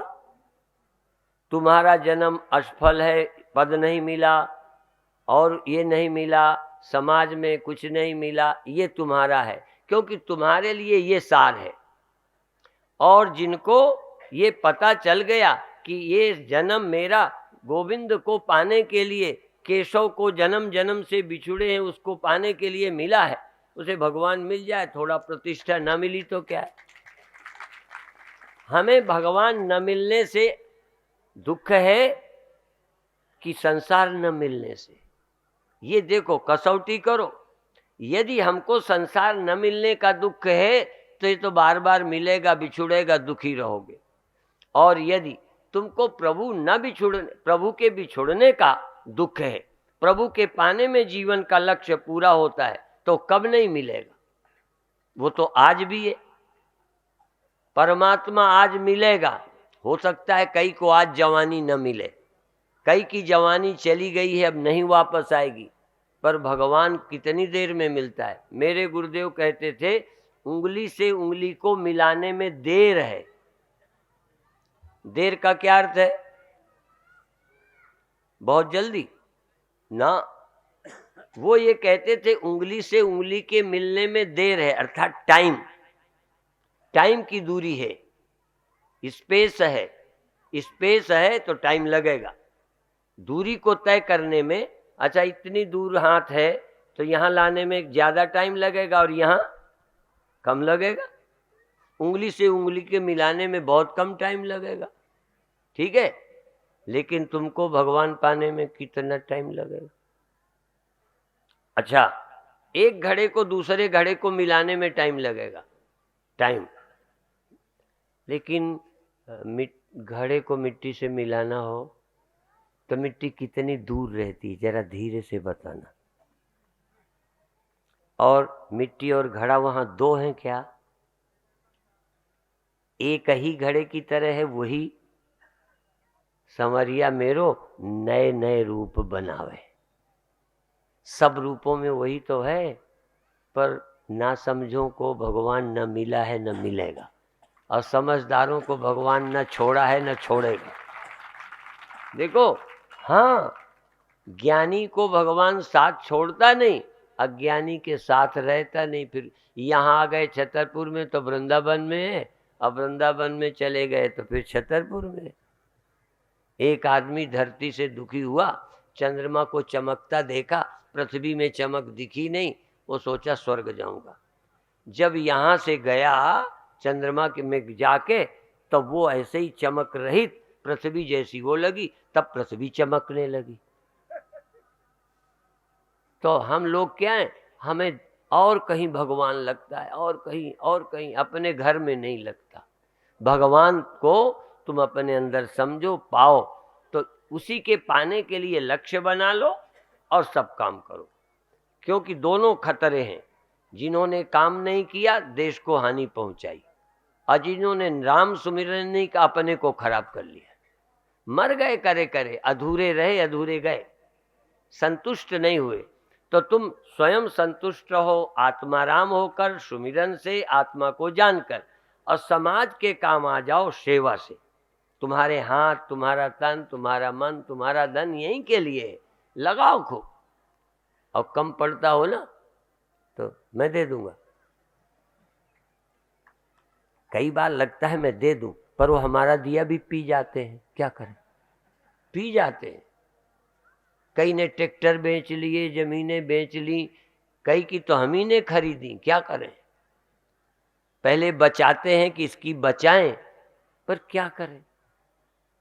Speaker 1: तुम्हारा जन्म असफल है, पद नहीं मिला और ये नहीं मिला, समाज में कुछ नहीं मिला, ये तुम्हारा है, क्योंकि तुम्हारे लिए ये सार है। और जिनको ये पता चल गया कि ये जन्म मेरा गोविंद को पाने के लिए, केशव को जन्म जन्म से बिछुड़े हैं उसको पाने के लिए मिला है, उसे भगवान मिल जाए, थोड़ा प्रतिष्ठा न मिली तो क्या है? हमें भगवान न मिलने से दुख है कि संसार न मिलने से? ये देखो, कसौटी करो। यदि हमको संसार न मिलने का दुख है तो ये तो बार बार मिलेगा, बिछुड़ेगा, दुखी रहोगे। और यदि तुमको प्रभु न बिछुड़ने, प्रभु के बिछुड़ने का दुख है, प्रभु के पाने में जीवन का लक्ष्य पूरा होता है, तो कब नहीं मिलेगा? वो तो आज भी है। परमात्मा आज मिलेगा। हो सकता है कई को आज जवानी न मिले, कई की जवानी चली गई है, अब नहीं वापस आएगी, पर भगवान कितनी देर में मिलता है। मेरे गुरुदेव कहते थे, उंगली से उंगली को मिलाने में देर है। देर का क्या अर्थ है? बहुत जल्दी। ना, वो ये कहते थे उंगली से उंगली के मिलने में देर है, अर्थात टाइम, टाइम की दूरी है, स्पेस है, स्पेस है तो टाइम लगेगा दूरी को तय करने में। अच्छा, इतनी दूर हाथ है तो यहाँ लाने में ज़्यादा टाइम लगेगा और यहाँ कम लगेगा। उंगली से उंगली के मिलाने में बहुत कम टाइम लगेगा, ठीक है, लेकिन तुमको भगवान पाने में कितना टाइम लगेगा। अच्छा, एक घड़े को दूसरे घड़े को मिलाने में टाइम लगेगा, टाइम, लेकिन घड़े को मिट्टी से मिलाना हो तो मिट्टी कितनी दूर रहती है, जरा धीरे से बताना। और मिट्टी और घड़ा वहां दो हैं क्या? एक ही घड़े की तरह है। वही संवरिया मेरो नए नए रूप बनावे, सब रूपों में वही तो है, पर ना समझों को भगवान न मिला है न मिलेगा, और समझदारों को भगवान न छोड़ा है न छोड़ेगा। देखो, हाँ, ज्ञानी को भगवान साथ छोड़ता नहीं, अज्ञानी के साथ रहता नहीं। फिर यहाँ आ गए छतरपुर में तो वृंदावन में है, अब वृंदावन में चले गए तो फिर छतरपुर में। एक आदमी धरती से दुखी हुआ, चंद्रमा को चमकता देखा, पृथ्वी में चमक दिखी नहीं, वो सोचा स्वर्ग जाऊंगा। जब यहाँ से गया चंद्रमा में जाके, तब वो ऐसे ही चमक रहित पृथ्वी जैसी वो लगी, तब पृथ्वी चमकने लगी। तो हम लोग क्या हैं, हमें और कहीं भगवान लगता है, और कहीं, अपने घर में नहीं लगता। भगवान को तुम अपने अंदर समझो, पाओ, तो उसी के पाने के लिए लक्ष्य बना लो और सब काम करो, क्योंकि दोनों खतरे हैं। जिन्होंने काम नहीं किया देश को हानि पहुंचाई, और जिन्होंने राम सुमिरन नहीं का अपने को खराब कर लिया। मर गए करे करे, अधूरे रहे अधूरे गए, संतुष्ट नहीं हुए। तो तुम स्वयं संतुष्ट रहो, आत्माराम होकर, सुमिरन से, आत्मा को जानकर, और समाज के काम आ जाओ सेवा से। तुम्हारे हाथ, तुम्हारा तन, तुम्हारा मन, तुम्हारा धन यहीं के लिए है, लगाओ खूब। और कम पड़ता हो ना तो मैं दे दूंगा। कई बार लगता है मैं दे दूं, पर वो हमारा दिया भी पी जाते हैं, क्या करें, पी जाते हैं। कई ने ट्रैक्टर बेच लिए, जमीनें बेच ली, कई की तो हम ही ने खरीदी, क्या करें। पहले बचाते हैं कि इसकी बचाएं, पर क्या करें।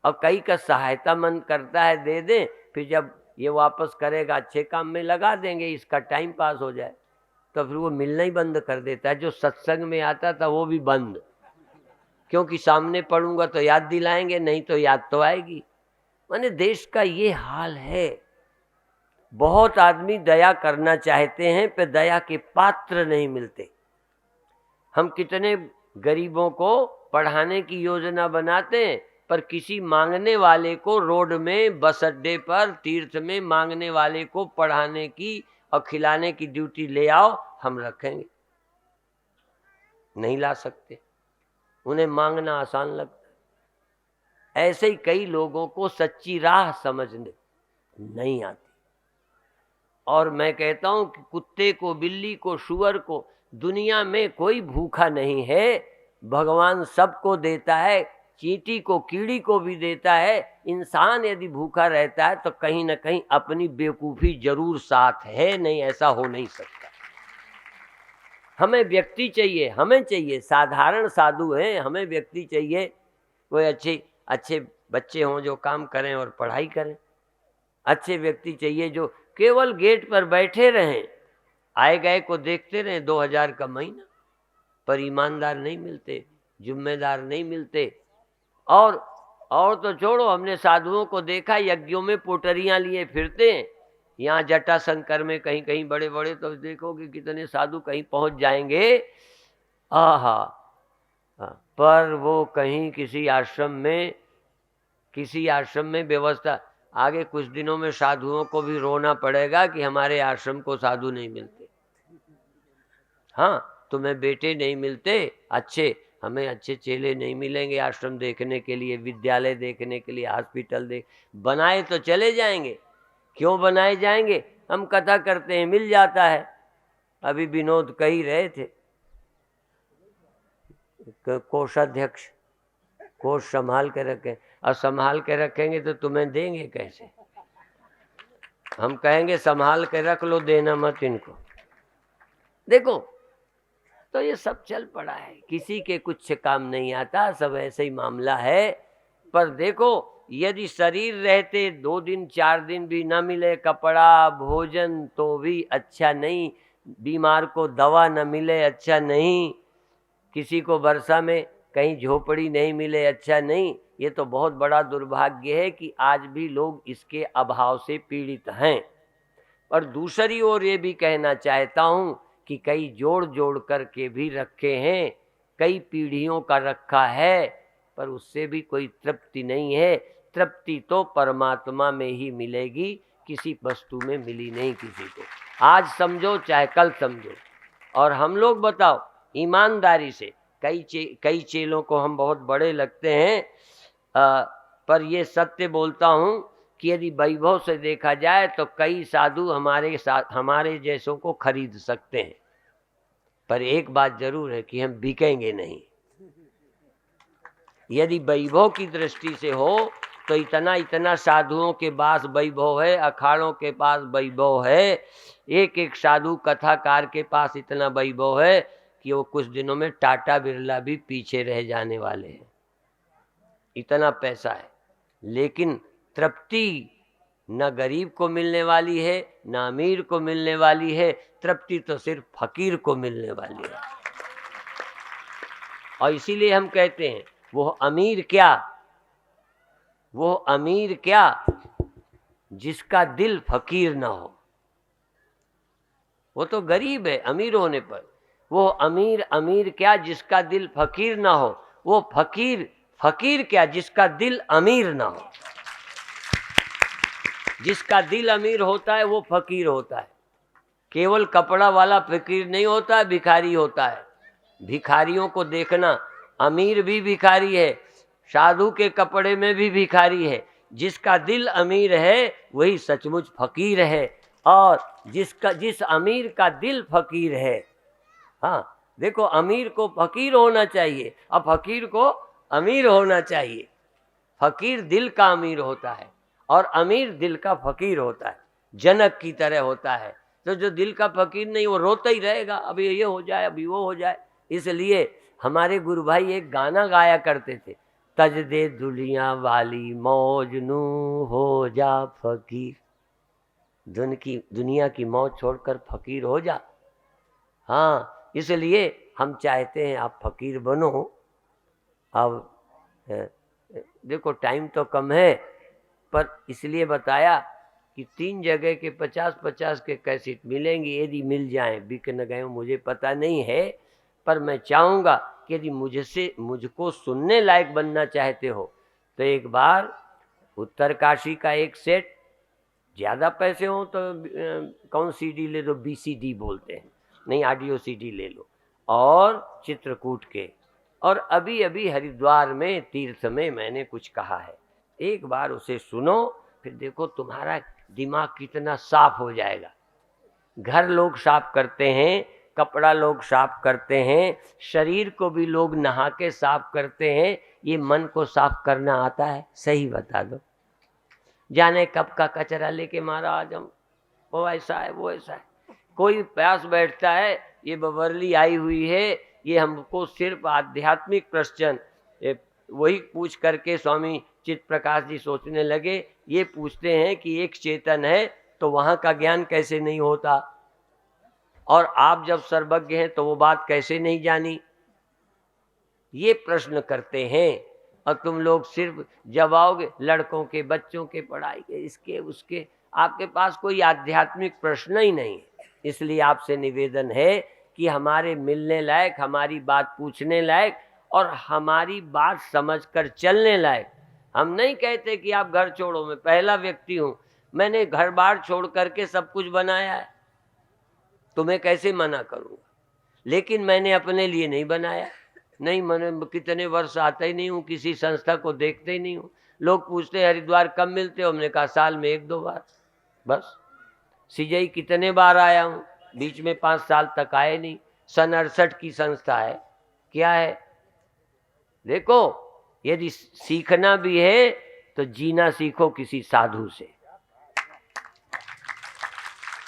Speaker 1: और कई का सहायता मन करता है दे दें, फिर जब ये वापस करेगा अच्छे काम में लगा देंगे, इसका टाइम पास हो जाए, तो फिर वो मिलना ही बंद कर देता है। जो सत्संग में आता था वो भी बंद, क्योंकि सामने पढ़ूंगा तो याद दिलाएंगे, नहीं तो याद तो आएगी। माने देश का ये हाल है। बहुत आदमी दया करना चाहते हैं, पर दया के पात्र नहीं मिलते। हम कितने गरीबों को पढ़ाने की योजना बनाते हैं, पर किसी मांगने वाले को रोड में, बस अड्डे पर, तीर्थ में मांगने वाले को पढ़ाने की और खिलाने की ड्यूटी ले आओ, हम रखेंगे, नहीं ला सकते। उन्हें मांगना आसान लगता है। ऐसे ही कई लोगों को सच्ची राह समझने नहीं आती। और मैं कहता हूं कि कुत्ते को, बिल्ली को, शुअर को, दुनिया में कोई भूखा नहीं है। भगवान सबको देता है, चींटी को, कीड़ी को भी देता है। इंसान यदि भूखा रहता है तो कहीं ना कहीं अपनी बेवकूफ़ी जरूर साथ है, नहीं ऐसा हो नहीं सकता। हमें व्यक्ति चाहिए, हमें चाहिए, साधारण साधु हैं, हमें व्यक्ति चाहिए, कोई अच्छे अच्छे बच्चे हों जो काम करें और पढ़ाई करें। अच्छे व्यक्ति चाहिए जो केवल गेट पर बैठे रहें, आए गए को देखते रहें, 2000 का महीना, पर ईमानदार नहीं मिलते, जिम्मेदार नहीं मिलते। और तो छोड़ो, हमने साधुओं को देखा यज्ञों में पोटरियां लिए फिरते हैं। यहाँ जटा शंकर में कहीं कहीं बड़े बड़े, तो देखोगे कितने साधु कहीं पहुंच जाएंगे, आहा, पर वो कहीं किसी आश्रम में व्यवस्था। आगे कुछ दिनों में साधुओं को भी रोना पड़ेगा कि हमारे आश्रम को साधु नहीं मिलते। हाँ, तुम्हें बेटे नहीं मिलते अच्छे, हमें अच्छे चेले नहीं मिलेंगे आश्रम देखने के लिए, विद्यालय देखने के लिए, हॉस्पिटल बनाए तो चले जाएंगे, क्यों बनाए जाएंगे? हम कथा करते हैं, मिल जाता है। अभी विनोद कह ही रहे थे, कोषाध्यक्ष, कोष संभाल के रखें। और संभाल के रखेंगे तो तुम्हें देंगे कैसे? हम कहेंगे संभाल के रख लो, देना मत इनको। देखो, तो ये सब चल पड़ा है, किसी के कुछ काम नहीं आता, सब ऐसे ही मामला है। पर देखो, यदि शरीर रहते 2 दिन 4 दिन भी न मिले कपड़ा भोजन तो भी अच्छा नहीं, बीमार को दवा न मिले अच्छा नहीं, किसी को वर्षा में कहीं झोपड़ी नहीं मिले अच्छा नहीं। ये तो बहुत बड़ा दुर्भाग्य है कि आज भी लोग इसके अभाव से पीड़ित हैं। और दूसरी ओर ये भी कहना चाहता हूँ कि कई जोड़ जोड़ करके भी रखे हैं, कई पीढ़ियों का रखा है, पर उससे भी कोई तृप्ति नहीं है। तृप्ति तो परमात्मा में ही मिलेगी, किसी वस्तु में मिली नहीं किसी को। आज समझो चाहे कल समझो। और हम लोग बताओ ईमानदारी से, कई चेलों को हम बहुत बड़े लगते हैं, पर ये सत्य बोलता हूँ कि यदि वैभव से देखा जाए तो कई साधु हमारे जैसों को खरीद सकते हैं। पर एक बात जरूर है कि हम बिकेंगे नहीं। यदि वैभव की दृष्टि से हो तो इतना साधुओं के पास वैभव है, अखाड़ों के पास वैभव है, एक एक साधु कथाकार के पास इतना वैभव है कि वो कुछ दिनों में टाटा बिरला भी पीछे रह जाने वाले हैं, इतना पैसा है। लेकिन तृप्ति न गरीब को मिलने वाली है, न अमीर को मिलने वाली है, तृप्ति तो सिर्फ फकीर को मिलने वाली है। और इसीलिए हम कहते हैं वो अमीर क्या जिसका दिल फकीर ना हो। वो तो गरीब है अमीर होने पर, वो अमीर क्या जिसका दिल फकीर ना हो, वो फकीर क्या जिसका दिल अमीर ना हो। जिसका दिल अमीर होता है वो फकीर होता है। केवल कपड़ा वाला फकीर नहीं होता है, भिखारी होता है। भिखारियों को देखना, अमीर भी भिखारी है, साधु के कपड़े में भी भिखारी है। जिसका दिल अमीर है वही सचमुच फकीर है। और जिस अमीर का दिल फकीर है, हाँ देखो, अमीर को फकीर होना चाहिए और फकीर को अमीर होना चाहिए। फकीर दिल का अमीर होता है और अमीर दिल का फकीर होता है, जनक की तरह होता है। तो जो दिल का फकीर नहीं, वो रोता ही रहेगा, अभी ये हो जाए अभी वो हो जाए। इसलिए हमारे गुरु भाई एक गाना गाया करते थे, तज दे दुनिया वाली मौज नू हो जा फकीर। दुनिया की मौज छोड़कर फकीर हो जा। हाँ, इसलिए हम चाहते हैं आप फकीर बनो। अब देखो टाइम तो कम है, पर इसलिए बताया कि 3 जगह के 50-50 के कैसेट मिलेंगे, यदि मिल जाएं, बिक न गए मुझे पता नहीं है। पर मैं चाहूँगा कि यदि मुझको सुनने लायक बनना चाहते हो तो एक बार उत्तरकाशी का एक सेट, ज़्यादा पैसे हो तो कौन सीडी ले लो, बीसीडी बोलते हैं, नहीं ऑडियो सीडी ले लो, और चित्रकूट के। और अभी अभी हरिद्वार में तीर्थ में मैंने कुछ कहा है, एक बार उसे सुनो, फिर देखो तुम्हारा दिमाग कितना साफ हो जाएगा। घर लोग साफ करते हैं, कपड़ा लोग साफ करते हैं, शरीर को भी लोग नहा के साफ करते हैं, ये मन को साफ करना आता है? सही बता दो। जाने कब का कचरा लेके मारा आज हम, वो ऐसा है वो ऐसा है। कोई प्यास बैठता है, ये बबरली आई हुई है, ये हमको सिर्फ आध्यात्मिक प्रश्न, वही पूछ करके स्वामी चित्त प्रकाश जी सोचने लगे, ये पूछते हैं कि एक चेतन है तो वहाँ का ज्ञान कैसे नहीं होता, और आप जब सर्वज्ञ हैं तो वो बात कैसे नहीं जानी। ये प्रश्न करते हैं और तुम लोग सिर्फ जब आओगे लड़कों के बच्चों के पढ़ाई के इसके उसके, आपके पास कोई आध्यात्मिक प्रश्न ही नहीं है। इसलिए आपसे निवेदन है कि हमारे मिलने लायक, हमारी बात पूछने लायक और हमारी बात समझकर चलने लायक। हम नहीं कहते कि आप घर छोड़ो, मैं पहला व्यक्ति हूँ, मैंने घर बार छोड़ करके सब कुछ बनाया है, तुम्हें कैसे मना करूँगा। लेकिन मैंने अपने लिए नहीं बनाया, नहीं, मैंने कितने वर्ष आता ही नहीं हूँ, किसी संस्था को देखते ही नहीं हूँ। लोग पूछते हैं हरिद्वार कब मिलते हो, हमने कहा साल में 1-2 बार। बस। सिजई कितने बार आया हूँ, बीच में 5 साल तक आए नहीं। सन 68 की संस्था है, क्या है? देखो, यदि सीखना भी है तो जीना सीखो किसी साधु से।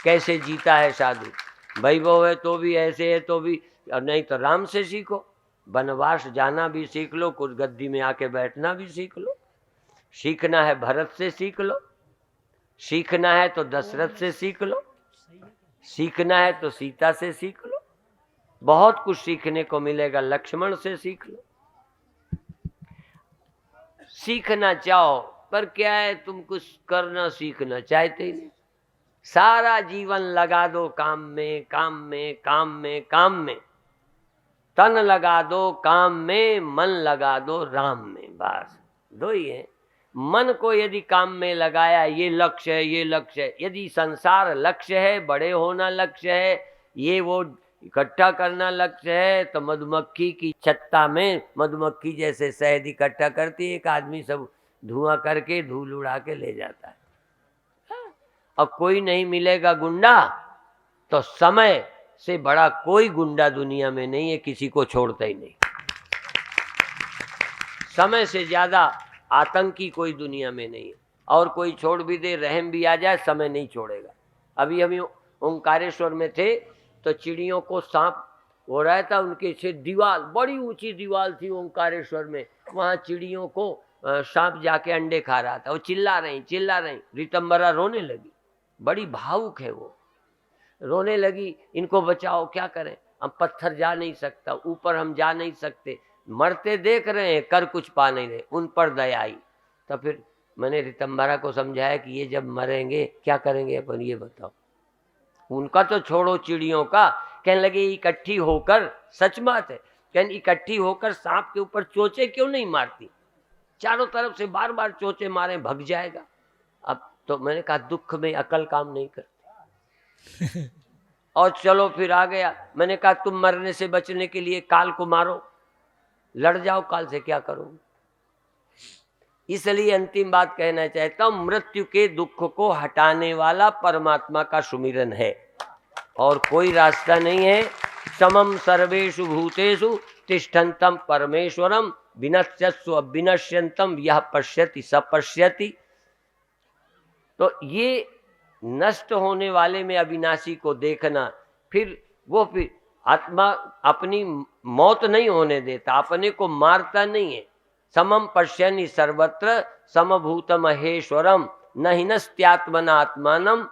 Speaker 1: कैसे जीता है साधु, वैभव है तो भी, ऐसे है तो भी, और नहीं तो राम से सीखो। वनवास जाना भी सीख लो, कुछ गद्दी में आके बैठना भी सीख लो। सीखना है भरत से सीख लो, सीखना है तो दशरथ से सीख लो, सीखना है तो सीता से सीख लो। बहुत कुछ सीखने को मिलेगा। लक्ष्मण से सीख लो। सीखना चाहो, पर क्या है, तुम कुछ करना सीखना चाहते ही नहीं। सारा जीवन लगा दो काम में, काम में, काम में, काम में। तन लगा दो काम में, मन लगा दो राम में। बस दो ही है। मन को यदि काम में लगाया, ये लक्ष्य है, ये लक्ष्य है। यदि संसार लक्ष्य है, बड़े होना लक्ष्य है, ये वो इकट्ठा करना लक्ष्य है, तो मधुमक्खी की छत्ता में मधुमक्खी जैसे शहद इकट्ठा करती है, एक आदमी सब धुआं करके धूल उड़ा के ले जाता है। और कोई नहीं मिलेगा गुंडा, तो समय से बड़ा कोई गुंडा दुनिया में नहीं है, किसी को छोड़ता ही नहीं। समय से ज्यादा आतंकी कोई दुनिया में नहीं है। और कोई छोड़ भी दे, रहम भी आ जाए, समय नहीं छोड़ेगा। अभी हम ओंकारेश्वर में थे तो चिड़ियों को सांप हो रहा था, उनके से दीवार, बड़ी ऊंची दीवार थी ओंकारेश्वर में, वहां चिड़ियों को सांप जाके अंडे खा रहा था। वो चिल्ला रही। रितंबरा रोने लगी, बड़ी भावुक है वो, रोने लगी, इनको बचाओ, क्या करें, हम पत्थर जा नहीं सकता, ऊपर हम जा नहीं सकते, मरते देख रहे हैं, कर कुछ पा नहीं रहे। उन पर दया आई। तो फिर मैंने रितंबरा को समझाया कि ये जब मरेंगे क्या करेंगे अपन, ये बताओ। उनका तो छोड़ो, चिड़ियों का। कहने लगे इकट्ठी होकर, सच बात है, कहने इकट्ठी होकर सांप के ऊपर चोचे क्यों नहीं मारती, चारों तरफ से बार बार चोचे मारे, भग जाएगा। अब तो मैंने कहा दुख में अकल काम नहीं करती। और चलो फिर आ गया। मैंने कहा तुम मरने से बचने के लिए काल को मारो, लड़ जाओ काल से, क्या करोगे। इसलिए अंतिम बात कहना चाहता हूं, मृत्यु के दुख को हटाने वाला परमात्मा का सुमिरन है, और कोई रास्ता नहीं है। समम सर्वेषु भूतेषु तिष्ठन्तम परमेश्वरम विनश्यत्सु अविनश्यन्तम यह पश्यति स पश्यति। तो ये नष्ट होने वाले में अविनाशी को देखना, फिर आत्मा अपनी मौत नहीं होने देता, अपने को मारता नहीं है। समम पश्यनि सर्वत्र समभूत महेश्वरम न हिनस्त्यात्मना आत्मानम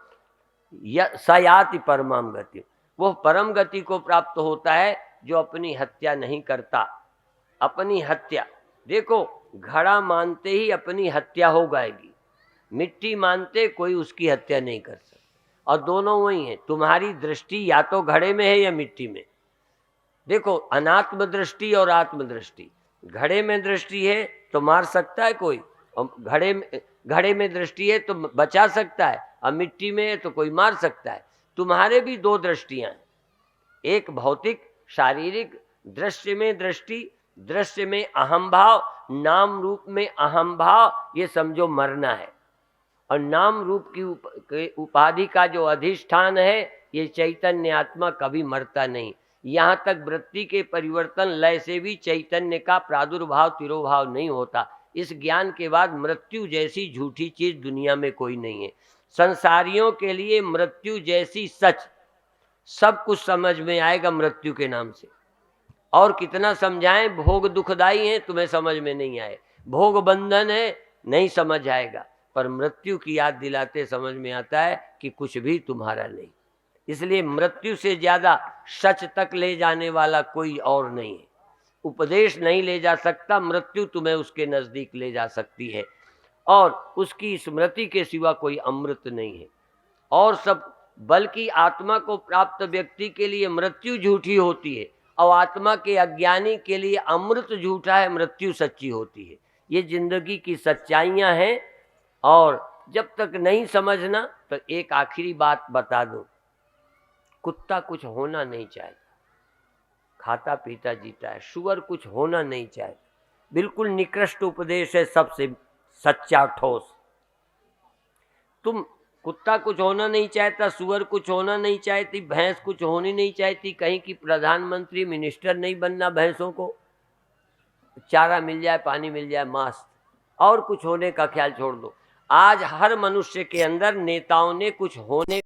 Speaker 1: सयाति परमाम गति। वो परम गति को प्राप्त होता है जो अपनी हत्या नहीं करता। अपनी हत्या, देखो घड़ा मानते ही अपनी हत्या हो जाएगी, मिट्टी मानते कोई उसकी हत्या नहीं कर सकता। और दोनों वही है। तुम्हारी दृष्टि या तो घड़े में है या मिट्टी में। देखो अनात्म दृष्टि और आत्म दृष्टि। घड़े में दृष्टि है तो मार सकता है कोई, और घड़े में दृष्टि है तो बचा सकता है, और मिट्टी में है तो कोई मार सकता है। तुम्हारे भी दो दृष्टियां हैं, एक भौतिक शारीरिक दृश्य में दृष्टि, दृश्य में अहम भाव, नाम रूप में अहम भाव, ये समझो मरना है। और नाम रूप की उपाधि का जो अधिष्ठान है, ये चैतन्य आत्मा कभी मरता नहीं। यहाँ तक वृत्ति के परिवर्तन लय से भी चैतन्य का प्रादुर्भाव तिरोभाव नहीं होता। इस ज्ञान के बाद मृत्यु जैसी झूठी चीज दुनिया में कोई नहीं है। संसारियों के लिए मृत्यु जैसी सच सब कुछ समझ में आएगा मृत्यु के नाम से। और कितना समझाएं, भोग दुखदाई है, तुम्हें समझ में नहीं आए, भोग बंधन है, नहीं समझ आएगा। पर मृत्यु की याद दिलाते समझ में आता है कि कुछ भी तुम्हारा नहीं। इसलिए मृत्यु से ज्यादा सच तक ले जाने वाला कोई और नहीं है। उपदेश नहीं ले जा सकता, मृत्यु तुम्हें उसके नजदीक ले जा सकती है। और उसकी स्मृति के सिवा कोई अमृत नहीं है। और सब, बल्कि आत्मा को प्राप्त व्यक्ति के लिए मृत्यु झूठी होती है, और आत्मा के अज्ञानी के लिए अमृत झूठा है, मृत्यु सच्ची होती है। ये जिंदगी की सच्चाइयां हैं। और जब तक नहीं समझना, तो एक आखिरी बात बता दूं, कुत्ता कुछ होना नहीं चाहता, खाता पीता जीता है। शुअर कुछ होना नहीं चाहता। बिल्कुल निकृष्ट उपदेश है, सबसे सच्चा ठोस। तुम कुत्ता कुछ होना नहीं चाहता, सुअर कुछ होना नहीं चाहती, भैंस कुछ होनी नहीं चाहती, कहीं की प्रधानमंत्री मिनिस्टर नहीं बनना भैंसों को, चारा मिल जाए, पानी मिल जाए, मस्त, और कुछ होने का ख्याल छोड़ दो। आज हर मनुष्य के अंदर नेताओं ने कुछ होने,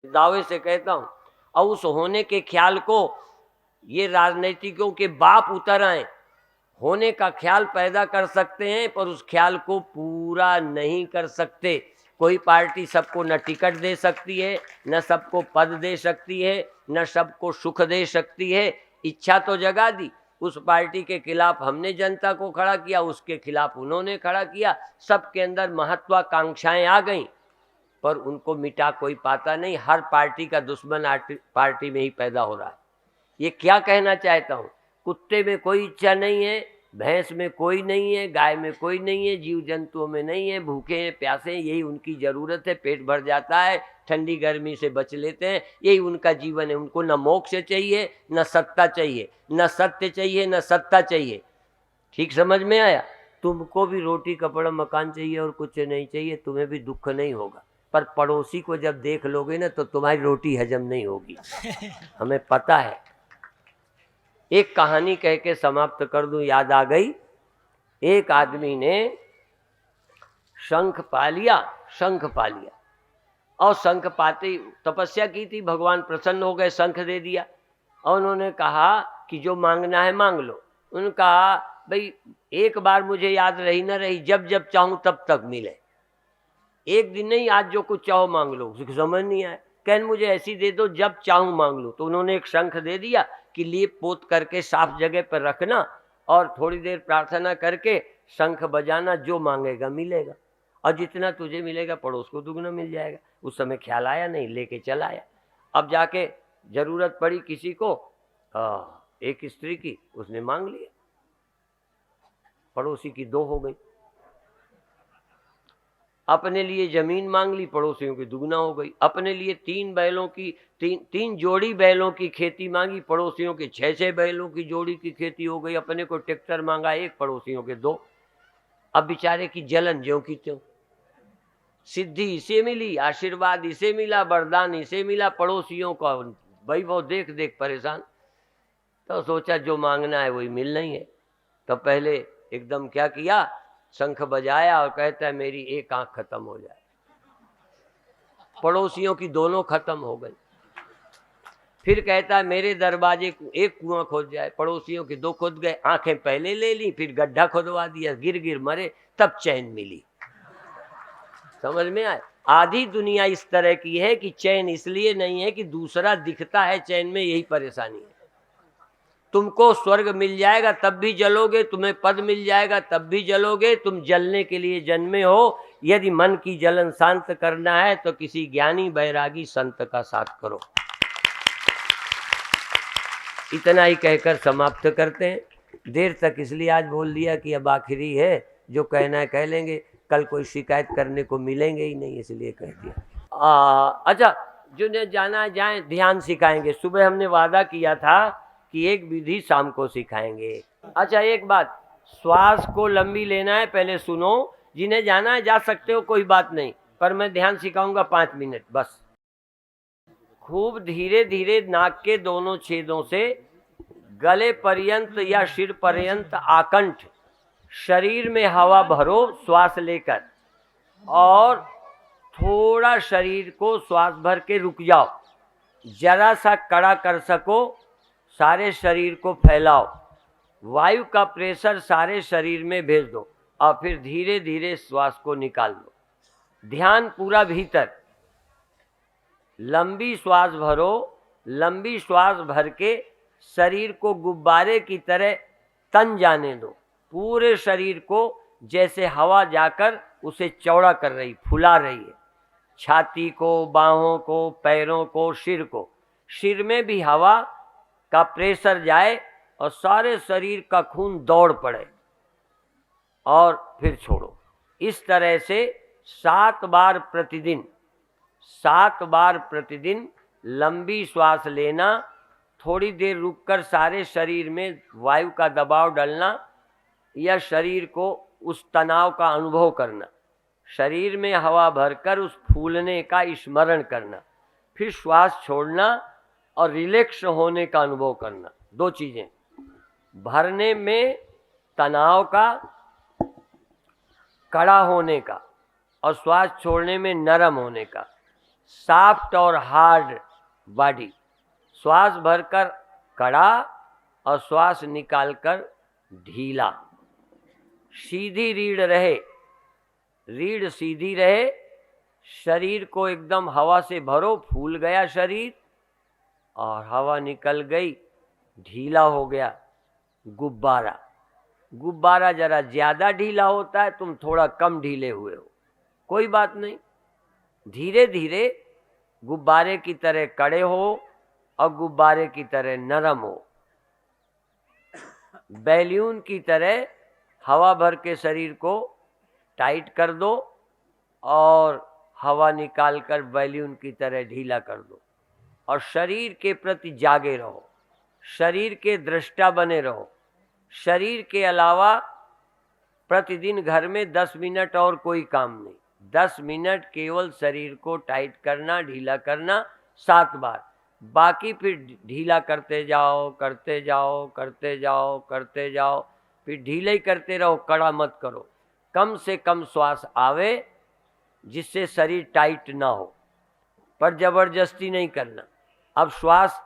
Speaker 1: दावे से कहता हूं, और उस होने के ख्याल को ये राजनीतिकों के बाप उतर आए, होने का ख्याल पैदा कर सकते हैं पर उस ख्याल को पूरा नहीं कर सकते। कोई पार्टी सबको न टिकट दे सकती है, न सबको पद दे सकती है, न सबको सुख दे सकती है। इच्छा तो जगा दी, उस पार्टी के खिलाफ हमने जनता को खड़ा किया, उसके खिलाफ उन्होंने खड़ा किया, सबके अंदर महत्वाकांक्षाएं आ गईं, पर उनको मिटा कोई पाता नहीं। हर पार्टी का दुश्मन पार्टी में ही पैदा हो रहा है। ये क्या कहना चाहता हूँ, कुत्ते में कोई इच्छा नहीं है, भैंस में कोई नहीं है, गाय में कोई नहीं है, जीव जंतुओं में नहीं है, भूखे हैं प्यासे हैं, यही उनकी ज़रूरत है, पेट भर जाता है, ठंडी गर्मी से बच लेते हैं, यही उनका जीवन है। उनको न मोक्ष चाहिए, न सत्ता चाहिए, न सत्य चाहिए, न सत्ता चाहिए। ठीक समझ में आया? तुमको भी रोटी कपड़ा मकान चाहिए और कुछ नहीं चाहिए, तुम्हें भी दुख नहीं होगा, पर पड़ोसी को जब देख लोगे ना तो तुम्हारी रोटी हजम नहीं होगी। हमें पता है। एक कहानी कह के समाप्त कर दूं, याद आ गई। एक आदमी ने शंख पा लिया, और शंख पाते तपस्या की थी, भगवान प्रसन्न हो गए, शंख दे दिया, और उन्होंने कहा कि जो मांगना है मांग लो। उन्होंने कहा भाई एक बार मुझे याद रही ना रही, जब जब चाहूं तब तक मिले, एक दिन नहीं, आज जो कुछ चाहो मांग लो। उसको समझ नहीं आया, कहन मुझे ऐसी दे दो जब चाहूं मांग लो। तो उन्होंने एक शंख दे दिया कि लीप पोत करके साफ जगह पर रखना और थोड़ी देर प्रार्थना करके शंख बजाना, जो मांगेगा मिलेगा, और जितना तुझे मिलेगा पड़ोस को दुगना मिल जाएगा। उस समय ख्याल आया नहीं, लेके चला आया। अब जाके जरूरत पड़ी किसी को, एक स्त्री की, उसने मांग लिया, पड़ोसी की दो हो गई। अपने लिए जमीन मांग ली, पड़ोसियों की दुगना हो गई। अपने लिए तीन जोड़ी बैलों की खेती मांगी, पड़ोसियों के 6 बैलों की जोड़ी की खेती हो गई। अपने को ट्रैक्टर मांगा एक, पड़ोसियों के 2। अब बेचारे की जलन ज्यों की त्यों। सिद्धि इसे मिली, आशीर्वाद इसे मिला, वरदान इसे मिला, पड़ोसियों का वैभव देख देख परेशान। तो सोचा जो मांगना है वही मिलना ही है। तो पहले एकदम क्या किया, शंख बजाया और कहता है मेरी एक आंख खत्म हो जाए। पड़ोसियों की दोनों खत्म हो गई। फिर कहता है मेरे दरवाजे एक कुआं खोद जाए। पड़ोसियों के 2 खोद गए, आंखें पहले ले ली, फिर गड्ढा खोदवा दिया, गिर गिर मरे, तब चैन मिली। समझ में आए? आधी दुनिया इस तरह की है कि चैन इसलिए नहीं है कि दूसरा दिखता है चैन में, यही परेशानी है। तुमको स्वर्ग मिल जाएगा तब भी जलोगे, तुम्हें पद मिल जाएगा तब भी जलोगे, तुम जलने के लिए जन्मे हो। यदि मन की जलन शांत करना है तो किसी ज्ञानी बैरागी संत का साथ करो। इतना ही कहकर समाप्त करते हैं। देर तक इसलिए आज बोल दिया कि अब आखिरी है, जो कहना है कह लेंगे, कल कोई शिकायत करने को मिलेंगे ही नहीं, इसलिए कह दिया। अच्छा, जो ने जाना है जाए, ध्यान सिखाएंगे। सुबह हमने वादा किया था कि एक विधि शाम को सिखाएंगे। अच्छा एक बात, श्वास को लंबी लेना है, पहले सुनो। जिन्हें जाना है जा सकते हो, कोई बात नहीं, पर मैं ध्यान सिखाऊंगा 5 मिनट बस। खूब धीरे धीरे नाक के दोनों छेदों से गले पर्यंत या सिर पर्यंत आकंठ शरीर में हवा भरो श्वास लेकर, और थोड़ा शरीर को श्वास भर के रुक जाओ। जरा सा कड़ा कर सको, सारे शरीर को फैलाओ, वायु का प्रेशर सारे शरीर में भेज दो, और फिर धीरे धीरे श्वास को निकाल दो। ध्यान पूरा भीतर। लंबी श्वास भरो, लंबी श्वास भर के शरीर को गुब्बारे की तरह तन जाने दो। पूरे शरीर को जैसे हवा जाकर उसे चौड़ा कर रही, फुला रही है। छाती को, बाहों को, पैरों को, सिर को। सिर में भी हवा का प्रेशर जाए और सारे शरीर का खून दौड़ पड़े, और फिर छोड़ो। इस तरह से 7 बार प्रतिदिन, 7 बार प्रतिदिन लंबी श्वास लेना। थोड़ी देर रुककर सारे शरीर में वायु का दबाव डालना या शरीर को उस तनाव का अनुभव करना। शरीर में हवा भरकर उस फूलने का स्मरण करना, फिर श्वास छोड़ना और रिलैक्स होने का अनुभव करना। दो चीजें, भरने में तनाव का, कड़ा होने का, और श्वास छोड़ने में नरम होने का। सॉफ्ट और हार्ड बॉडी, श्वास भरकर कड़ा और श्वास निकालकर ढीला। सीधी रीढ़ रहे, रीढ़ सीधी रहे, शरीर को एकदम हवा से भरो, फूल गया शरीर और हवा निकल गई, ढीला हो गया। गुब्बारा, गुब्बारा जरा ज्यादा ढीला होता है, तुम थोड़ा कम ढीले हुए हो, कोई बात नहीं। धीरे धीरे गुब्बारे की तरह कड़े हो और गुब्बारे की तरह नरम हो। बैलून की तरह हवा भर के शरीर को टाइट कर दो और हवा निकालकर बैलून की तरह ढीला कर दो। और शरीर के प्रति जागे रहो, शरीर के दृष्टा बने रहो। शरीर के अलावा प्रतिदिन घर में 10 मिनट और कोई काम नहीं, 10 मिनट केवल शरीर को टाइट करना, ढीला करना 7 बार। बाकी फिर ढीला करते जाओ, करते जाओ, करते जाओ, करते जाओ, फिर ढीले ही करते रहो, कड़ा मत करो। कम से कम श्वास आवे जिससे शरीर टाइट ना हो, पर जबरदस्ती नहीं करना। अब श्वास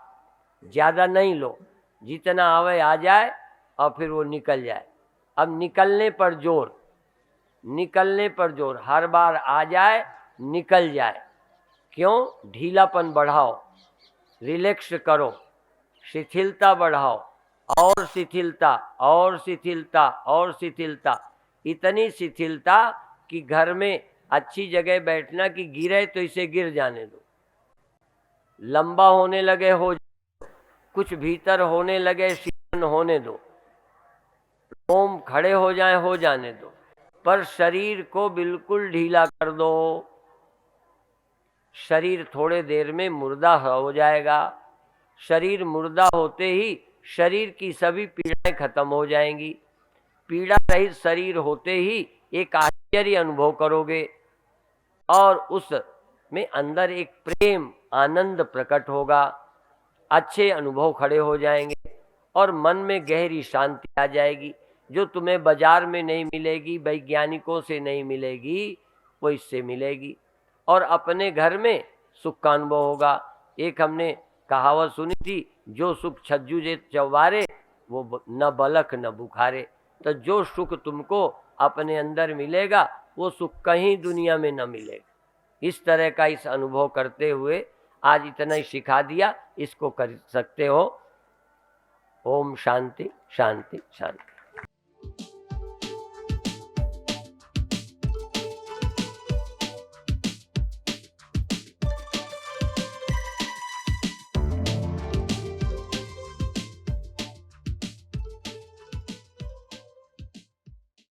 Speaker 1: ज़्यादा नहीं लो, जितना आवे आ जाए और फिर वो निकल जाए। अब निकलने पर जोर, निकलने पर जोर, हर बार आ जाए निकल जाए। क्यों? ढीलापन बढ़ाओ, रिलैक्स करो, शिथिलता बढ़ाओ, और शिथिलता और शिथिलता और शिथिलता। इतनी शिथिलता कि घर में अच्छी जगह बैठना कि गिरे तो इसे गिर जाने दो। लंबा होने लगे हो, कुछ भीतर होने लगे शीतन होने दो, रोम खड़े हो जाए हो जाने दो, पर शरीर को बिल्कुल ढीला कर दो। शरीर थोड़े देर में मुर्दा हो जाएगा। शरीर मुर्दा होते ही शरीर की सभी पीड़ाएं खत्म हो जाएंगी। पीड़ा रहित शरीर होते ही एक आश्चर्य अनुभव करोगे और उस में अंदर एक प्रेम आनंद प्रकट होगा। अच्छे अनुभव खड़े हो जाएंगे और मन में गहरी शांति आ जाएगी, जो तुम्हें बाजार में नहीं मिलेगी, वैज्ञानिकों से नहीं मिलेगी, वो इससे मिलेगी। और अपने घर में सुख का अनुभव होगा। एक हमने कहावत सुनी थी, जो सुख छज्जू जे चौबारे वो न बलख न बुखारे। तो जो सुख तुमको अपने अंदर मिलेगा वो सुख कहीं दुनिया में न मिलेगा। इस तरह का इस अनुभव करते हुए आज इतना ही सिखा दिया, इसको कर सकते हो। ओम शांति शांति शांति।